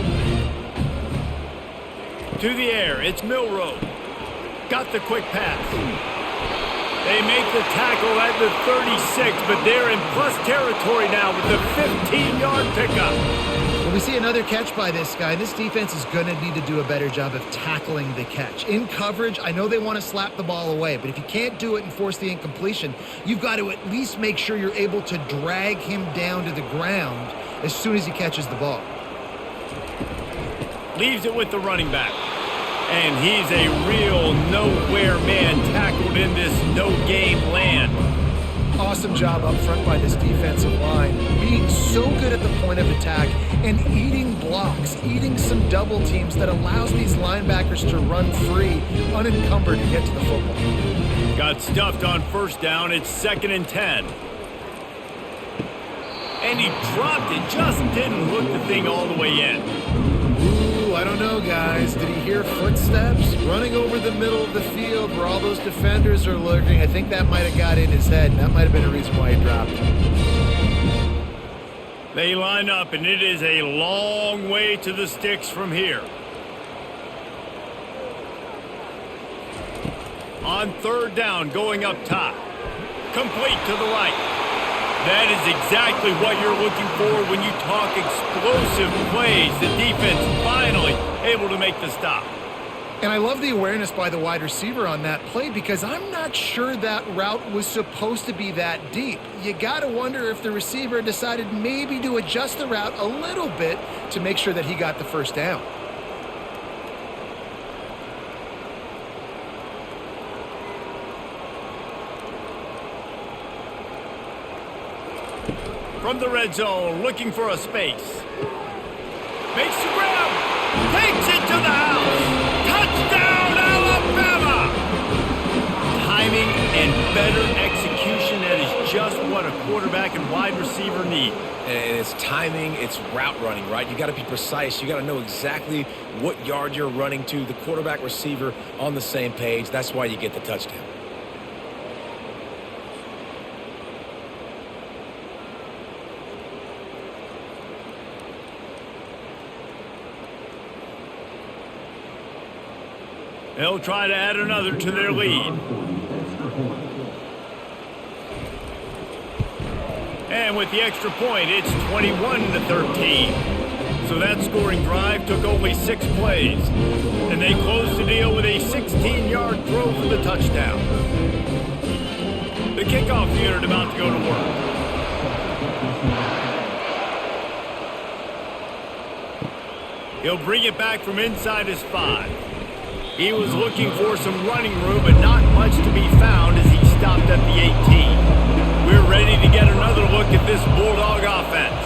To the air, it's Milroe. Got the quick pass. They make the tackle at the 36, but they're in plus territory now with the 15-yard pickup. Well, we see another catch by this guy. This defense is going to need to do a better job of tackling the catch. In coverage, I know they want to slap the ball away, but if you can't do it and force the incompletion, you've got to at least make sure you're able to drag him down to the ground as soon as he catches the ball. Leaves it with the running back. And he's a real nowhere man tackled in this no-game land. Awesome job up front by this defensive line. Being so good at the point of attack and eating blocks, eating some double teams that allows these linebackers to run free, unencumbered to get to the football. Got stuffed on 1st down. It's 2nd and 10. And he dropped it. Just didn't hook the thing all the way in. I I don't know, guys. Did he hear footsteps running over the middle of the field where all those defenders are lurking? I think that might have got in his head, and that might have been a reason why he dropped it. They line up, and it is a long way to the sticks from here. On third down, going up top. Complete to the right. That is exactly what you're looking for when you talk explosive plays. The defense finally able to make the stop. And I love the awareness by the wide receiver on that play because I'm not sure that route was supposed to be that deep. You got to wonder if the receiver decided maybe to adjust the route a little bit to make sure that he got the first down. From the red zone, looking for a space. Makes the grab. Takes it to the house. Touchdown, Alabama! Timing and better execution, that is just what a quarterback and wide receiver need. And it's timing, it's route running, right? You got to be precise. You got to know exactly what yard you're running to. The quarterback receiver on the same page. That's why you get the touchdown. They'll try to add another to their lead. And with the extra point, it's 21-13. So that scoring drive took only 6 plays. And they closed the deal with a 16-yard throw for the touchdown. The kickoff unit about to go to work. He'll bring it back from inside his 5. He was looking for some running room, but not much to be found as he stopped at the 18. We're ready to get another look at this Bulldog offense.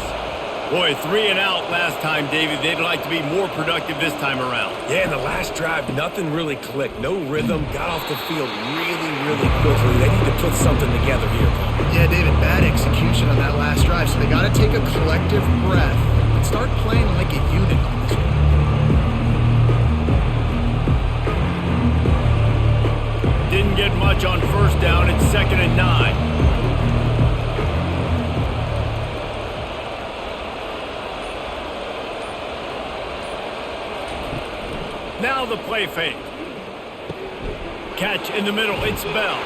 Boy, 3 and out last time, David. They'd like to be more productive this time around. Yeah, in the last drive, nothing really clicked. No rhythm. Got off the field really, really quickly. They need to put something together here. Yeah, David, bad execution on that last drive, so they got to take a collective breath and start playing like a unit on this one. Didn't get much on first down. It's 2nd and 9. Now the play fake. Catch in the middle. It's Bell.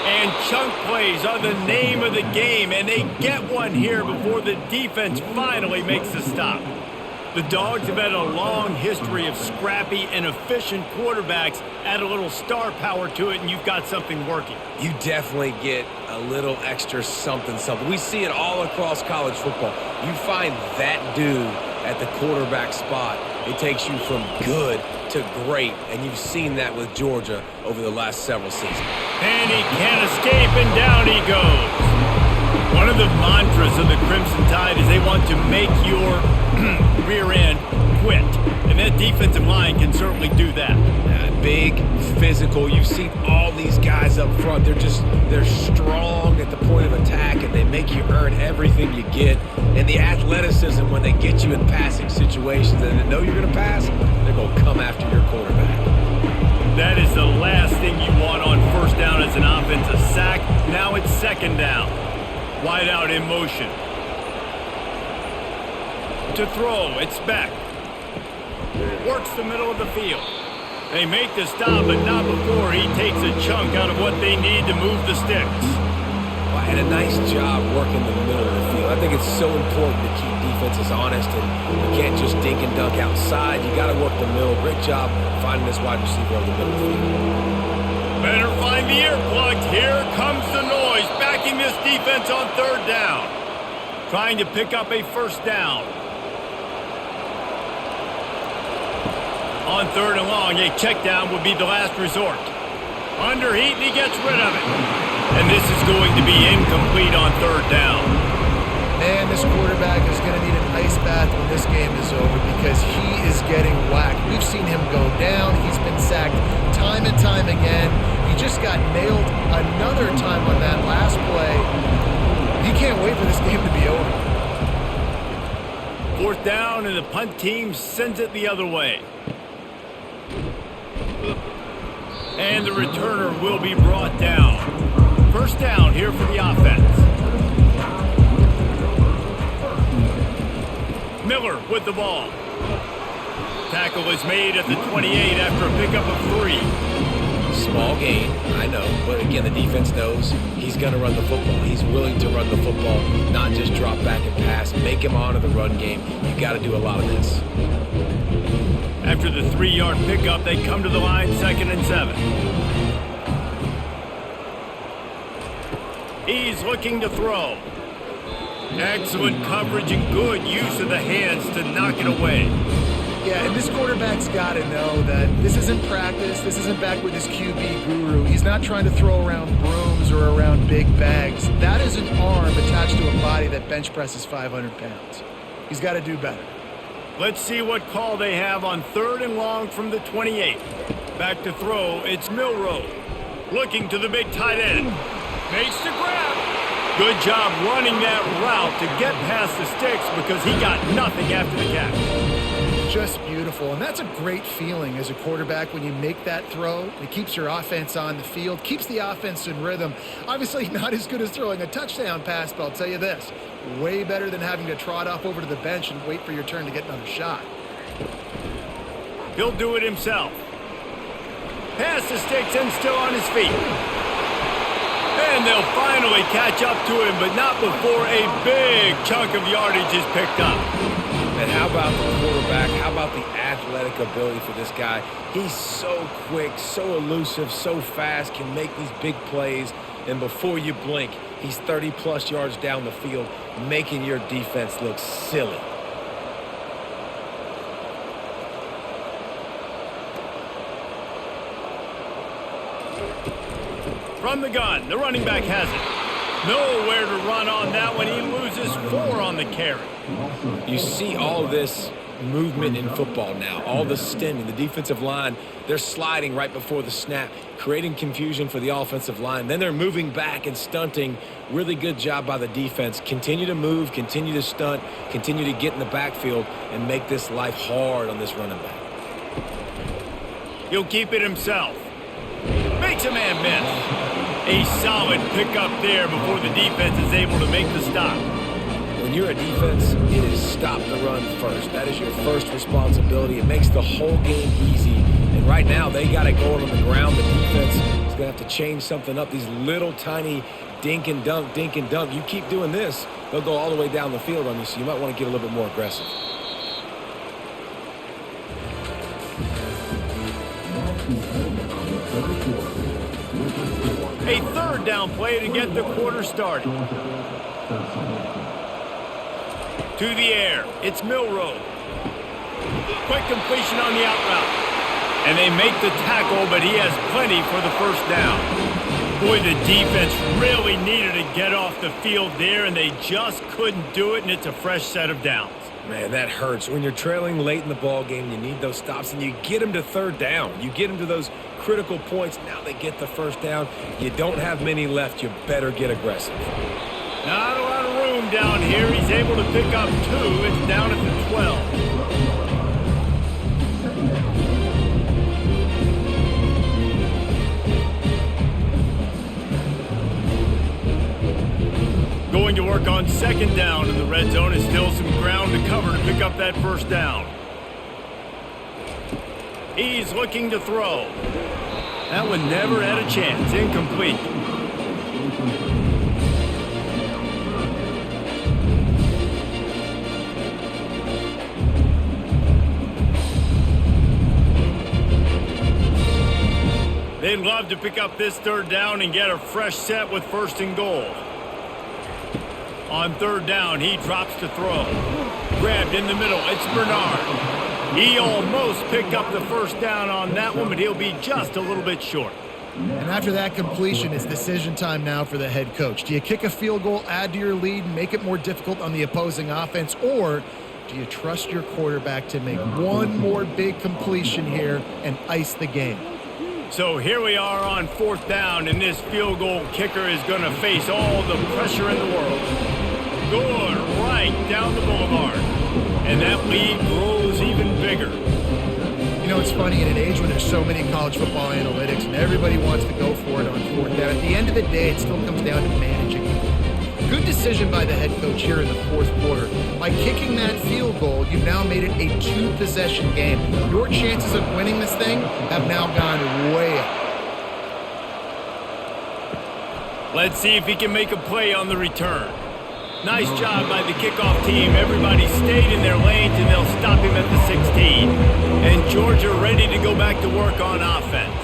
And chunk plays are the name of the game, and they get one here before the defense finally makes the stop. The Dogs have had a long history of scrappy and efficient quarterbacks. Add a little star power to it, and you've got something working. You definitely get a little extra something. We see it all across college football. You find that dude at the quarterback spot, it takes you from good to great, and you've seen that with Georgia over the last several seasons. And he can't escape, and down he goes. One of the mantras of the Crimson Tide is they want to make your rear end quit. And that defensive line can certainly do that. Big, physical. You've seen all these guys up front. They're strong at the point of attack, and they make you earn everything you get. And the athleticism when they get you in passing situations and they know you're going to pass, they're going to come after your quarterback. That is the last thing you want on first down as an offense, a sack. Now it's 2nd down. Wide out in motion. To throw, it's Beck. Works the middle of the field. They make the stop, but not before he takes a chunk out of what they need to move the sticks. Well, and a nice job working the middle of the field. I think it's so important to keep defenses honest, and you can't just dink and dunk outside. You got to work the middle. Great job finding this wide receiver over the middle of the field. Better find the earplugs. Here comes the noise, backing this defense on 3rd down. Trying to pick up a first down. On 3rd and long, a check down would be the last resort. Under heat, and he gets rid of it. And this is going to be incomplete on 3rd down. Man, this quarterback is going to need an ice bath when this game is over because he is getting whacked. We've seen him go down. He's been sacked time and time again. He just got nailed another time on that last play. He can't wait for this game to be over. 4th fourth down, and the punt team sends it the other way. And the returner will be brought down. First down here for the offense. Miller with the ball. Tackle is made at the 28 after a pickup of 3. Small gain, I know, but again, the defense knows he's going to run the football. He's willing to run the football, not just drop back and pass, make him honor the run game. You got to do a lot of this. After the 3-yard pickup, they come to the line, 2nd and 7. He's looking to throw. Excellent coverage and good use of the hands to knock it away. Yeah, and this quarterback's got to know that this isn't practice. This isn't back with his QB guru. He's not trying to throw around brooms or around big bags. That is an arm attached to a body that bench presses 500 pounds. He's got to do better. Let's see what call they have on 3rd and long from the 28. Back to throw, it's Milroe. Looking to the big tight end. Makes the grab. Good job running that route to get past the sticks because he got nothing after the catch. Just beautiful, and that's a great feeling as a quarterback when you make that throw. It keeps your offense on the field, keeps the offense in rhythm. Obviously not as good as throwing a touchdown pass, but I'll tell you this, way better than having to trot off over to the bench and wait for your turn to get another shot. He'll do it himself. Past the sticks and still on his feet. And they'll finally catch up to him, but not before a big chunk of yardage is picked up. And how about the quarterback? How about the athletic ability for this guy? He's so quick, so elusive, so fast, can make these big plays. And before you blink, he's 30-plus yards down the field, making your defense look silly. From the gun, the running back has it. Nowhere to run on that one. He loses 4 on the carry. You see all this movement in football now, all the stemming, the defensive line, they're sliding right before the snap, creating confusion for the offensive line. Then they're moving back and stunting. Really good job by the defense. Continue to move, continue to stunt, continue to get in the backfield and make this life hard on this running back. He'll keep it himself. Makes a man miss. A solid pickup there before the defense is able to make the stop. When you're a defense, it is stop the run first. That is your first responsibility. It makes the whole game easy. And right now, they got it going on the ground. The defense is going to have to change something up. These little tiny dink and dunk, dink and dunk. You keep doing this, they'll go all the way down the field on you, so you might want to get a little bit more aggressive. A 3rd down play to get the quarter started. To the air, it's Milroe. Quick completion on the out route. And they make the tackle, but he has plenty for the first down. Boy, the defense really needed to get off the field there, and they just couldn't do it, and it's a fresh set of downs. Man, that hurts. When you're trailing late in the ball game, you need those stops, and you get them to 3rd down. You get them to those critical points. Now they get the first down. You don't have many left. You better get aggressive. Not a lot of room down here. He's able to pick up 2. It's down at the 12. Going to work on 2nd down in the red zone. Is still some ground to cover to pick up that first down. He's looking to throw. That one never had a chance. Incomplete. They'd love to pick up this 3rd down and get a fresh set with 1st and goal. On 3rd down, he drops to throw. Grabbed in the middle, it's Bernard. He almost picked up the first down on that one, but he'll be just a little bit short. And after that completion, it's decision time now for the head coach. Do you kick a field goal, add to your lead, and make it more difficult on the opposing offense, or do you trust your quarterback to make one more big completion here and ice the game? So here we are on 4th down, and this field goal kicker is going to face all the pressure in the world. Good right down the boulevard. and that lead grows even bigger. You know, it's funny, in an age when there's so many college football analytics and everybody wants to go for it on fourth down, at the end of the day, it still comes down to managing. Good decision by the head coach here in the fourth quarter. By kicking that field goal, you've now made it a 2-possession game. Your chances of winning this thing have now gone way up. Let's see if he can make a play on the return. Nice job by the kickoff team. Everybody stayed in their lanes, and they'll stop him at the 16. And Georgia ready to go back to work on offense.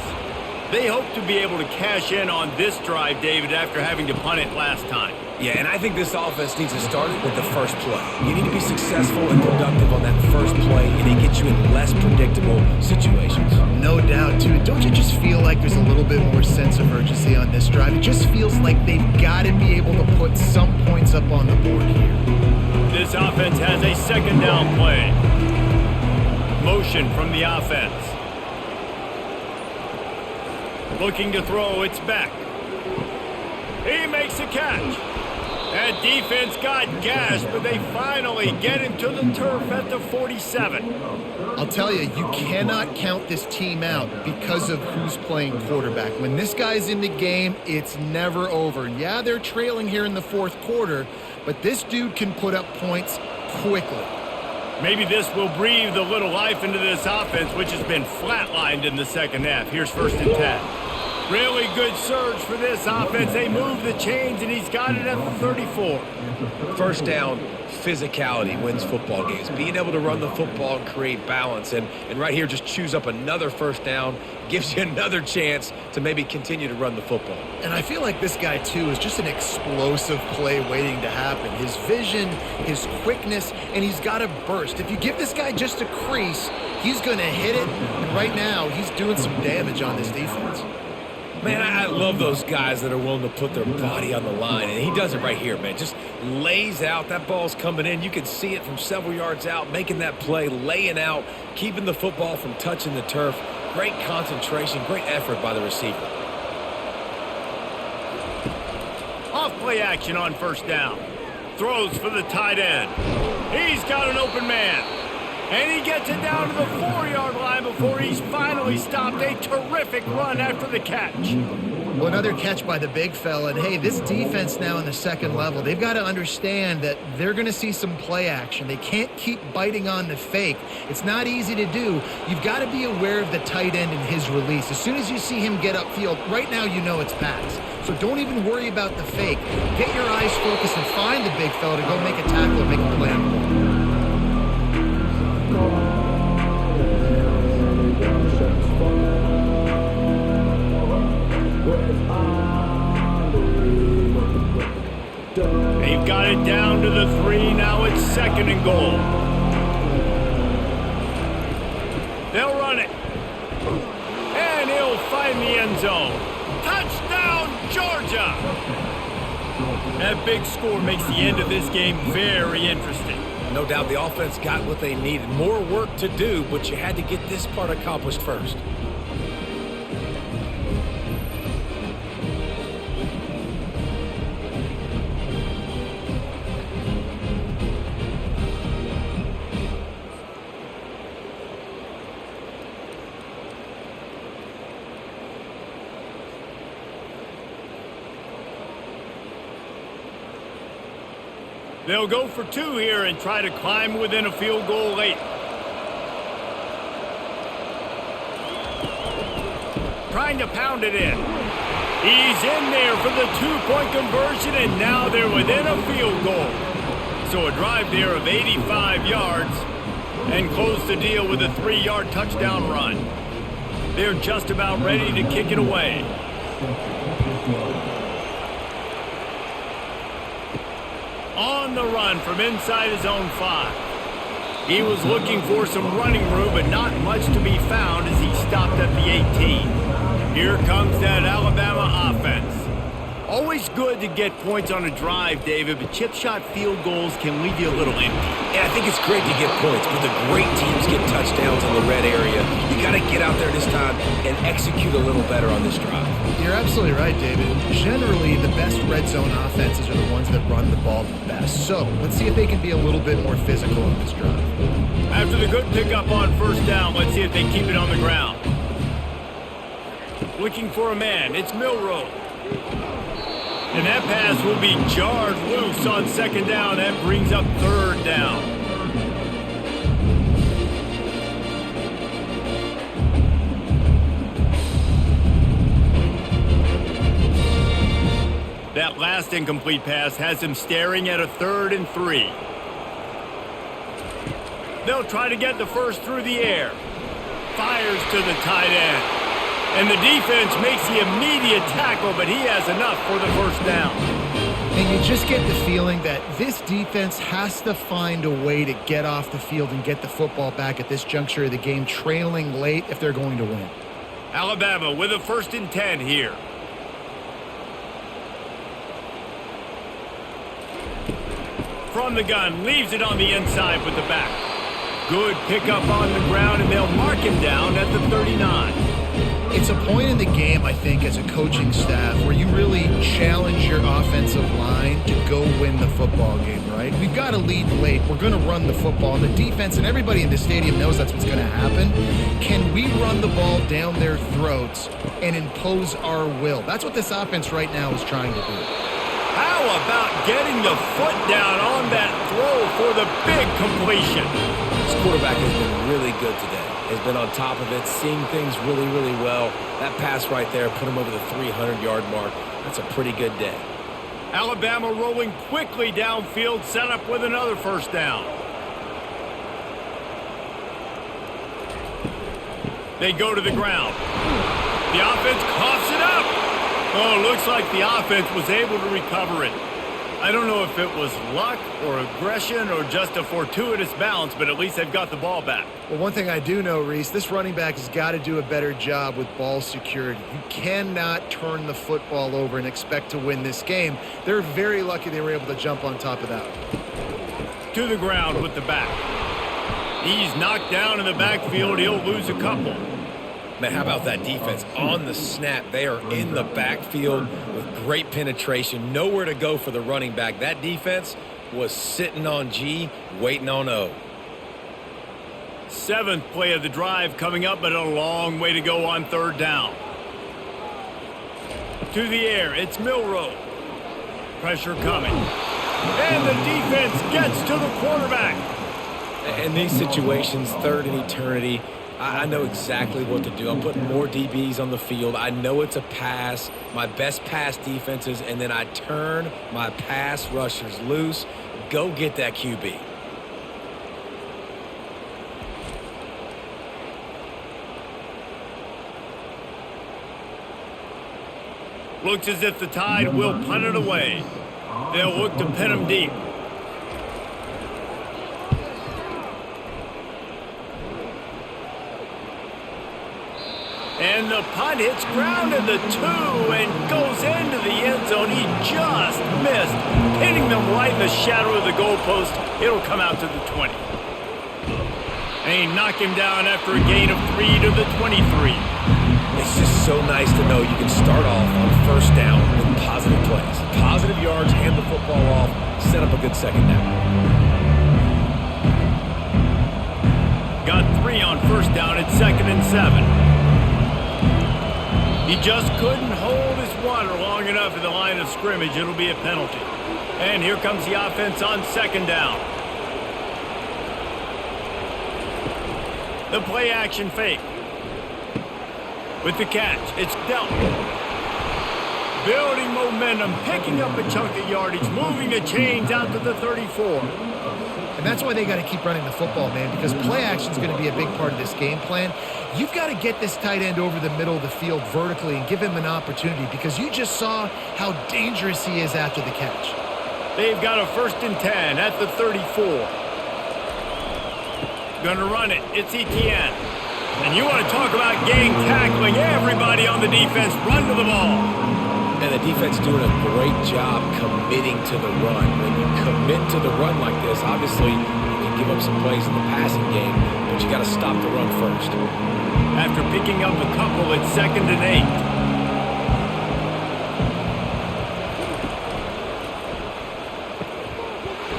They hope to be able to cash in on this drive, David, after having to punt it last time. Yeah, and I think this offense needs to start with the first play. You need to be successful and productive on that first play, and it gets you in less predictable situations. No doubt, too. Don't you just feel like there's a little bit more sense of urgency on this drive? It just feels like they've got to be able to put some points up on the board here. This offense has a second down play. Motion from the offense. Looking to throw, it's back. He makes a catch. That defense got gashed, but they finally get him to the turf at the 47. I'll tell you, you cannot count this team out because of who's playing quarterback. When this guy's in the game, it's never over. Yeah, they're trailing here in the fourth quarter, but this dude can put up points quickly. Maybe this will breathe a little life into this offense, which has been flatlined in the second half. Here's 1st and 10. Really good surge for this offense. They move the chains, and he's got it at the 34. First down, physicality wins football games. Being able to run the football and create balance. And right here, just choose up another first down, gives you another chance to maybe continue to run the football. And I feel like this guy, too, is just an explosive play waiting to happen. His vision, his quickness, and he's got a burst. If you give this guy just a crease, he's going to hit it. And right now, he's doing some damage on this defense. Man, I love those guys that are willing to put their body on the line, and he does it right here, man. Just lays out. That ball's coming in. You can see it from several yards out, making that play, laying out, keeping the football from touching the turf. Great concentration, great effort by the receiver. Off play action on first down. Throws for the tight end. He's got an open man. And he gets it down to the 4-yard line before he's finally stopped. A terrific run after the catch. Well, another catch by the big fella. And, hey, this defense now in the second level, they've got to understand that they're going to see some play action. They can't keep biting on the fake. It's not easy to do. You've got to be aware of the tight end and his release. As soon as you see him get upfield, right now you know it's pass. So don't even worry about the fake. Get your eyes focused and find the big fella to go make a tackle and make a play on the ball. They've got it down to the 3. Now it's 2nd and goal. They'll run it. And he'll find the end zone. Touchdown, Georgia! That big score makes the end of this game very interesting. No doubt the offense got what they needed. More work to do, but you had to get this part accomplished first. They'll go for 2 here and try to climb within a field goal late. Trying to pound it in. He's in there for the 2-point conversion, and now they're within a field goal. So a drive there of 85 yards and close the deal with a 3-yard touchdown run. They're just about ready to kick it away. On the run from inside his own 5. He was looking for some running room, but not much to be found as he stopped at the 18. Here comes that Alabama offense. Always good to get points on a drive, David, but chip shot field goals can leave you a little empty. And I think it's great to get points, but the great teams get touchdowns in the red area. You got to get out there this time and execute a little better on this drive. You're absolutely right, David. Generally, the best red zone offenses are the ones that run the ball the best. So let's see if they can be a little bit more physical on this drive. After the good pickup on first down, let's see if they keep it on the ground. Looking for a man, it's Milroe. And that pass will be jarred loose on second down. That brings up third down. That last incomplete pass has him staring at a 3rd and 3. They'll try to get the first through the air. Fires to the tight end. And the defense makes the immediate tackle, but he has enough for the first down. And you just get the feeling that this defense has to find a way to get off the field and get the football back at this juncture of the game, trailing late if they're going to win. Alabama with a 1st and 10 here. From the gun, leaves it on the inside with the back. Good pickup on the ground, and they'll mark him down at the 39. It's a point in the game, I think, as a coaching staff where you really challenge your offensive line to go win the football game, right? We've got to lead late. We're going to run the football. And the defense and everybody in the stadium knows that's what's going to happen. Can we run the ball down their throats and impose our will? That's what this offense right now is trying to do. How about getting the foot down on that throw for the big completion? This quarterback has been really good today. Has been on top of it, seeing things really, really well. That pass right there put him over the 300-yard mark. That's a pretty good day. Alabama rolling quickly downfield, set up with another first down. They go to the ground. The offense coughs it up. Oh, looks like the offense was able to recover it. I don't know if it was luck or aggression or just a fortuitous bounce, but at least they've got the ball back. Well, one thing I do know, Reese, this running back has got to do a better job with ball security. You cannot turn the football over and expect to win this game. They're very lucky they were able to jump on top of that. To the ground with the back. He's knocked down in the backfield. He'll lose a couple. Man, how about that defense? On the snap, they are in the backfield with great penetration. Nowhere to go for the running back. That defense was sitting on G, waiting on O. 7th play of the drive coming up, but a long way to go on third down. To the air, it's Milroe. Pressure coming. And the defense gets to the quarterback. In these situations, 3rd and eternity, I know exactly what to do. I'm putting more DBs on the field. I know it's a pass, my best pass defenses, and then I turn my pass rushers loose. Go get that QB. Looks as if the Tide will punt it away. They'll look to pin him deep. And the punt hits ground in the 2 and goes into the end zone. He just missed, hitting them right in the shadow of the goalpost. It'll come out to the 20. And he knocked him down after a gain of 3 to the 23. It's just so nice to know you can start off on first down with positive plays. Positive yards, hand the football off, set up a good second down. Got 3 on first down at 2nd and 7. He just couldn't hold his water long enough in the line of scrimmage. It'll be a penalty. And here comes the offense on 2nd down. The play action fake. With the catch, it's dealt. Building momentum, picking up a chunk of yardage, moving the chains out to the 34. And that's why they got to keep running the football, man, because play action is going to be a big part of this game plan. You've got to get this tight end over the middle of the field vertically and give him an opportunity, because you just saw how dangerous he is after the catch. They've got a 1st and 10 at the 34. Gonna run it. It's Etienne. And you want to talk about gang tackling. Everybody on the defense run to the ball. And the defense doing a great job committing to the run. When you commit to the run like this, obviously you can give up some plays in the passing game, but you got to stop the run first. After picking up a couple, it's 2nd and 8.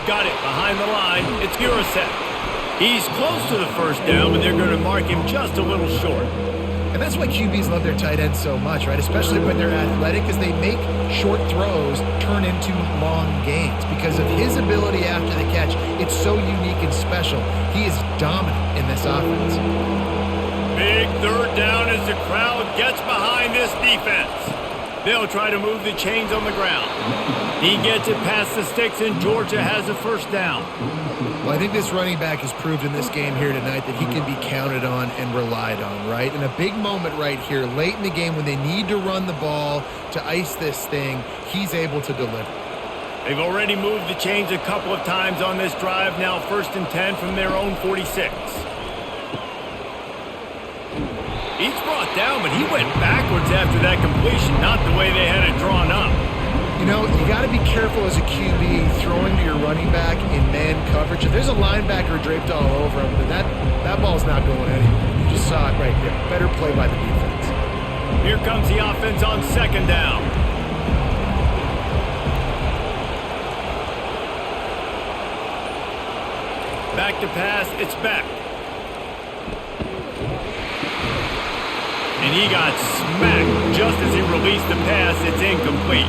Got it behind the line. It's Urasek. He's close to the first down, but they're going to mark him just a little short. And that's why QBs love their tight ends so much, right? Especially when they're athletic, because they make short throws turn into long gains. Because of his ability after the catch, it's so unique and special. He is dominant in this offense. Big 3rd down as the crowd gets behind this defense. They'll try to move the chains on the ground. He gets it past the sticks, and Georgia has a first down. Well, I think this running back has proved in this game here tonight that he can be counted on and relied on, right? In a big moment right here, late in the game when they need to run the ball to ice this thing, he's able to deliver. They've already moved the chains a couple of times on this drive, now 1st and 10 from their own 46. He's brought down, but he went backwards after that completion, not the way they had it drawn up. You know, you got to be careful as a QB throwing to your running back in man coverage. If there's a linebacker draped all over him, then that ball's not going anywhere. You just saw it right there. Better play by the defense. Here comes the offense on 2nd down. Back to pass, it's Beck. And he got smacked just as he released the pass. It's incomplete.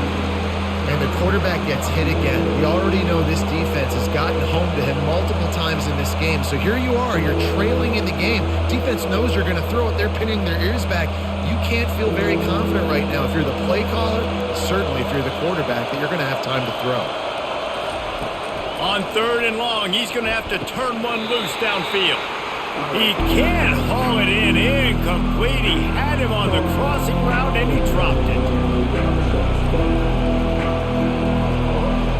And the quarterback gets hit again. We already know this defense has gotten home to him multiple times in this game. So here you are, you're trailing in the game. Defense knows you're going to throw it. They're pinning their ears back. You can't feel very confident right now if you're the play caller, certainly if you're the quarterback, that you're going to have time to throw. On 3rd and long, he's going to have to turn one loose downfield. He can't haul it in. Incomplete. He had him on the crossing route, and he dropped it.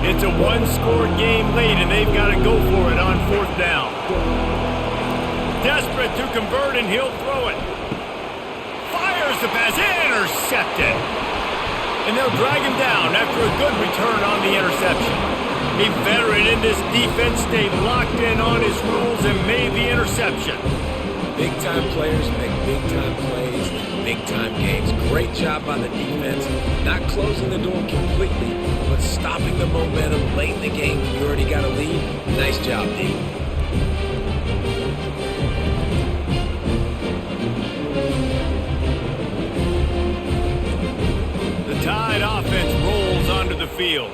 It's a one-score game late, and they've got to go for it on 4th down. Desperate to convert, and he'll throw it. Fires the pass. Intercepted. And they'll drag him down after a good return on the interception. A veteran in this defense stayed locked in on his rules and made the interception. Big-time players make big-time plays in big-time games. Great job by the defense, not closing the door completely, but stopping the momentum late in the game when you already got a lead. Nice job, D. The Tide offense rolls onto the field.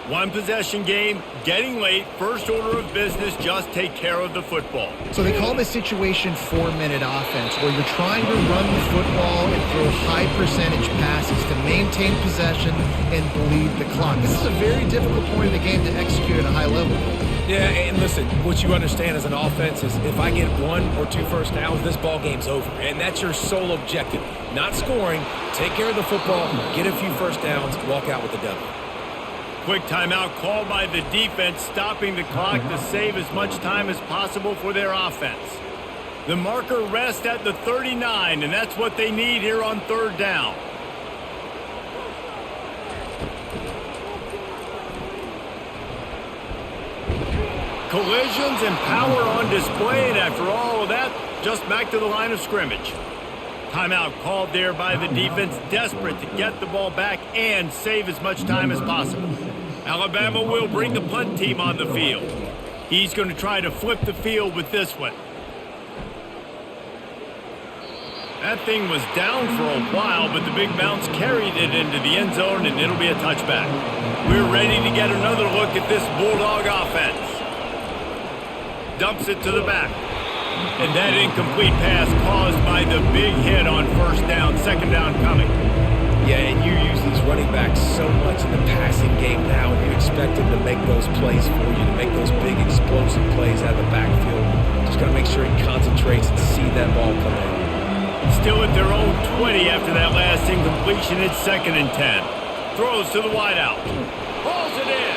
One possession game, getting late, first order of business, just take care of the football. So they call this situation 4-minute offense, where you're trying to run the football and throw high percentage passes to maintain possession and bleed the clock. This is a very difficult point in the game to execute at a high level. Yeah, and listen, what you understand as an offense is if I get 1 or 2 first downs, this ball game's over. And that's your sole objective. Not scoring, take care of the football, get a few first downs, walk out with the W. Quick timeout called by the defense, stopping the clock to save as much time as possible for their offense. The marker rests at the 39, and that's what they need here on 3rd down. Collisions and power on display, and after all of that, just back to the line of scrimmage. Timeout called there by the defense, desperate to get the ball back and save as much time as possible. Alabama will bring the punt team on the field. He's going to try to flip the field with this one. That thing was down for a while, but the big bounce carried it into the end zone, and it'll be a touchback. We're ready to get another look at this Bulldog offense. Dumps it to the back. And that incomplete pass caused by the big hit on 1st down, 2nd down coming. Yeah, and you use these running backs so much in the passing game now, and you expect them to make those plays for you, to make those big explosive plays out of the backfield. Just got to make sure he concentrates and see that ball come in. Still at their own 20 after that last incompletion. It's 2nd and 10. Throws to the wideout. Balls it in.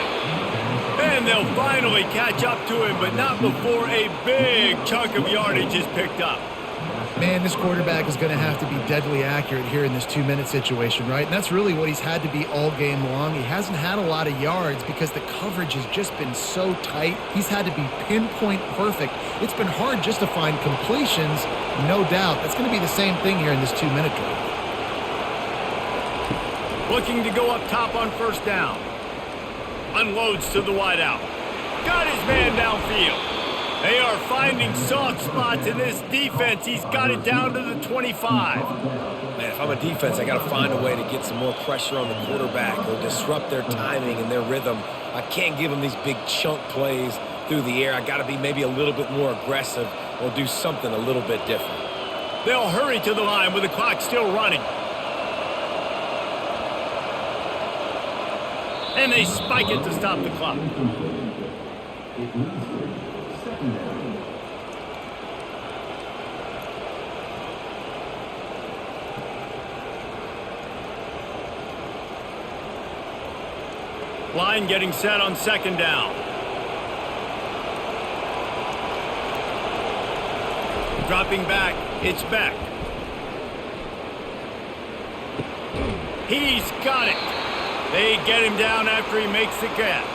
And they'll finally catch up to him, but not before a big chunk of yardage is picked up. Man, this quarterback is going to have to be deadly accurate here in this 2-minute situation, right? And that's really what he's had to be all game long. He hasn't had a lot of yards because the coverage has just been so tight. He's had to be pinpoint perfect. It's been hard just to find completions, no doubt. That's going to be the same thing here in this 2-minute drive. Looking to go up top on first down. Unloads to the wideout. Got his man downfield. They are finding soft spots in this defense. He's got it down to the 25. Man, if I'm a defense, I got to find a way to get some more pressure on the quarterback or disrupt their timing and their rhythm. I can't give them these big chunk plays through the air. I got to be maybe a little bit more aggressive or do something a little bit different. They'll hurry to the line with the clock still running. And they spike it to stop the clock. Line getting set on second down. Dropping back, it's Beck. He's got it. They get him down after he makes the catch.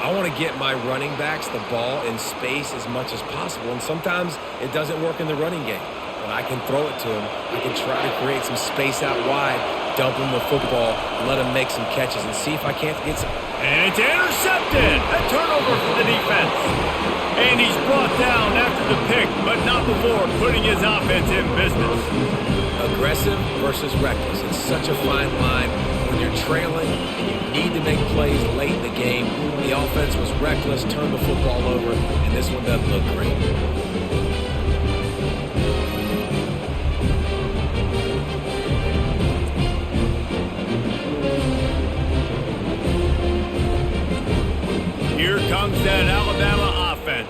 I want to get my running backs the ball in space as much as possible, and sometimes it doesn't work in the running game. But I can throw it to him. I can try to create some space out wide, dump him the football, let him make some catches, and see if I can't get some. And it's intercepted. A turnover for the defense. And he's brought down after the pick, but not before putting his offense in business. Aggressive versus reckless. It's such a fine line when you're trailing and you need to make plays late in the game. The offense was reckless, turned the football over, and this one doesn't look great. Here comes that Alabama offense.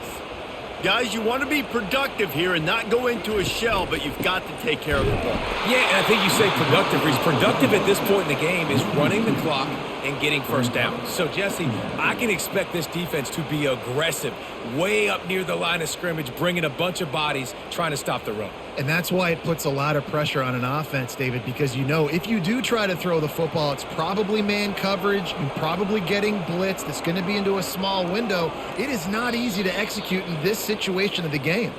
Guys, you want to be productive here and not go into a shell, but you've got to take care of the ball. Yeah, and I think you say productive. He's productive at this point in the game is running the clock and getting first down. So, Jesse, I can expect this defense to be aggressive, way up near the line of scrimmage, bringing a bunch of bodies, trying to stop the run. And that's why it puts a lot of pressure on an offense, David, because you know if you do try to throw the football, it's probably man coverage. You're probably getting blitzed. It's going to be into a small window. It is not easy to execute in this situation of the game.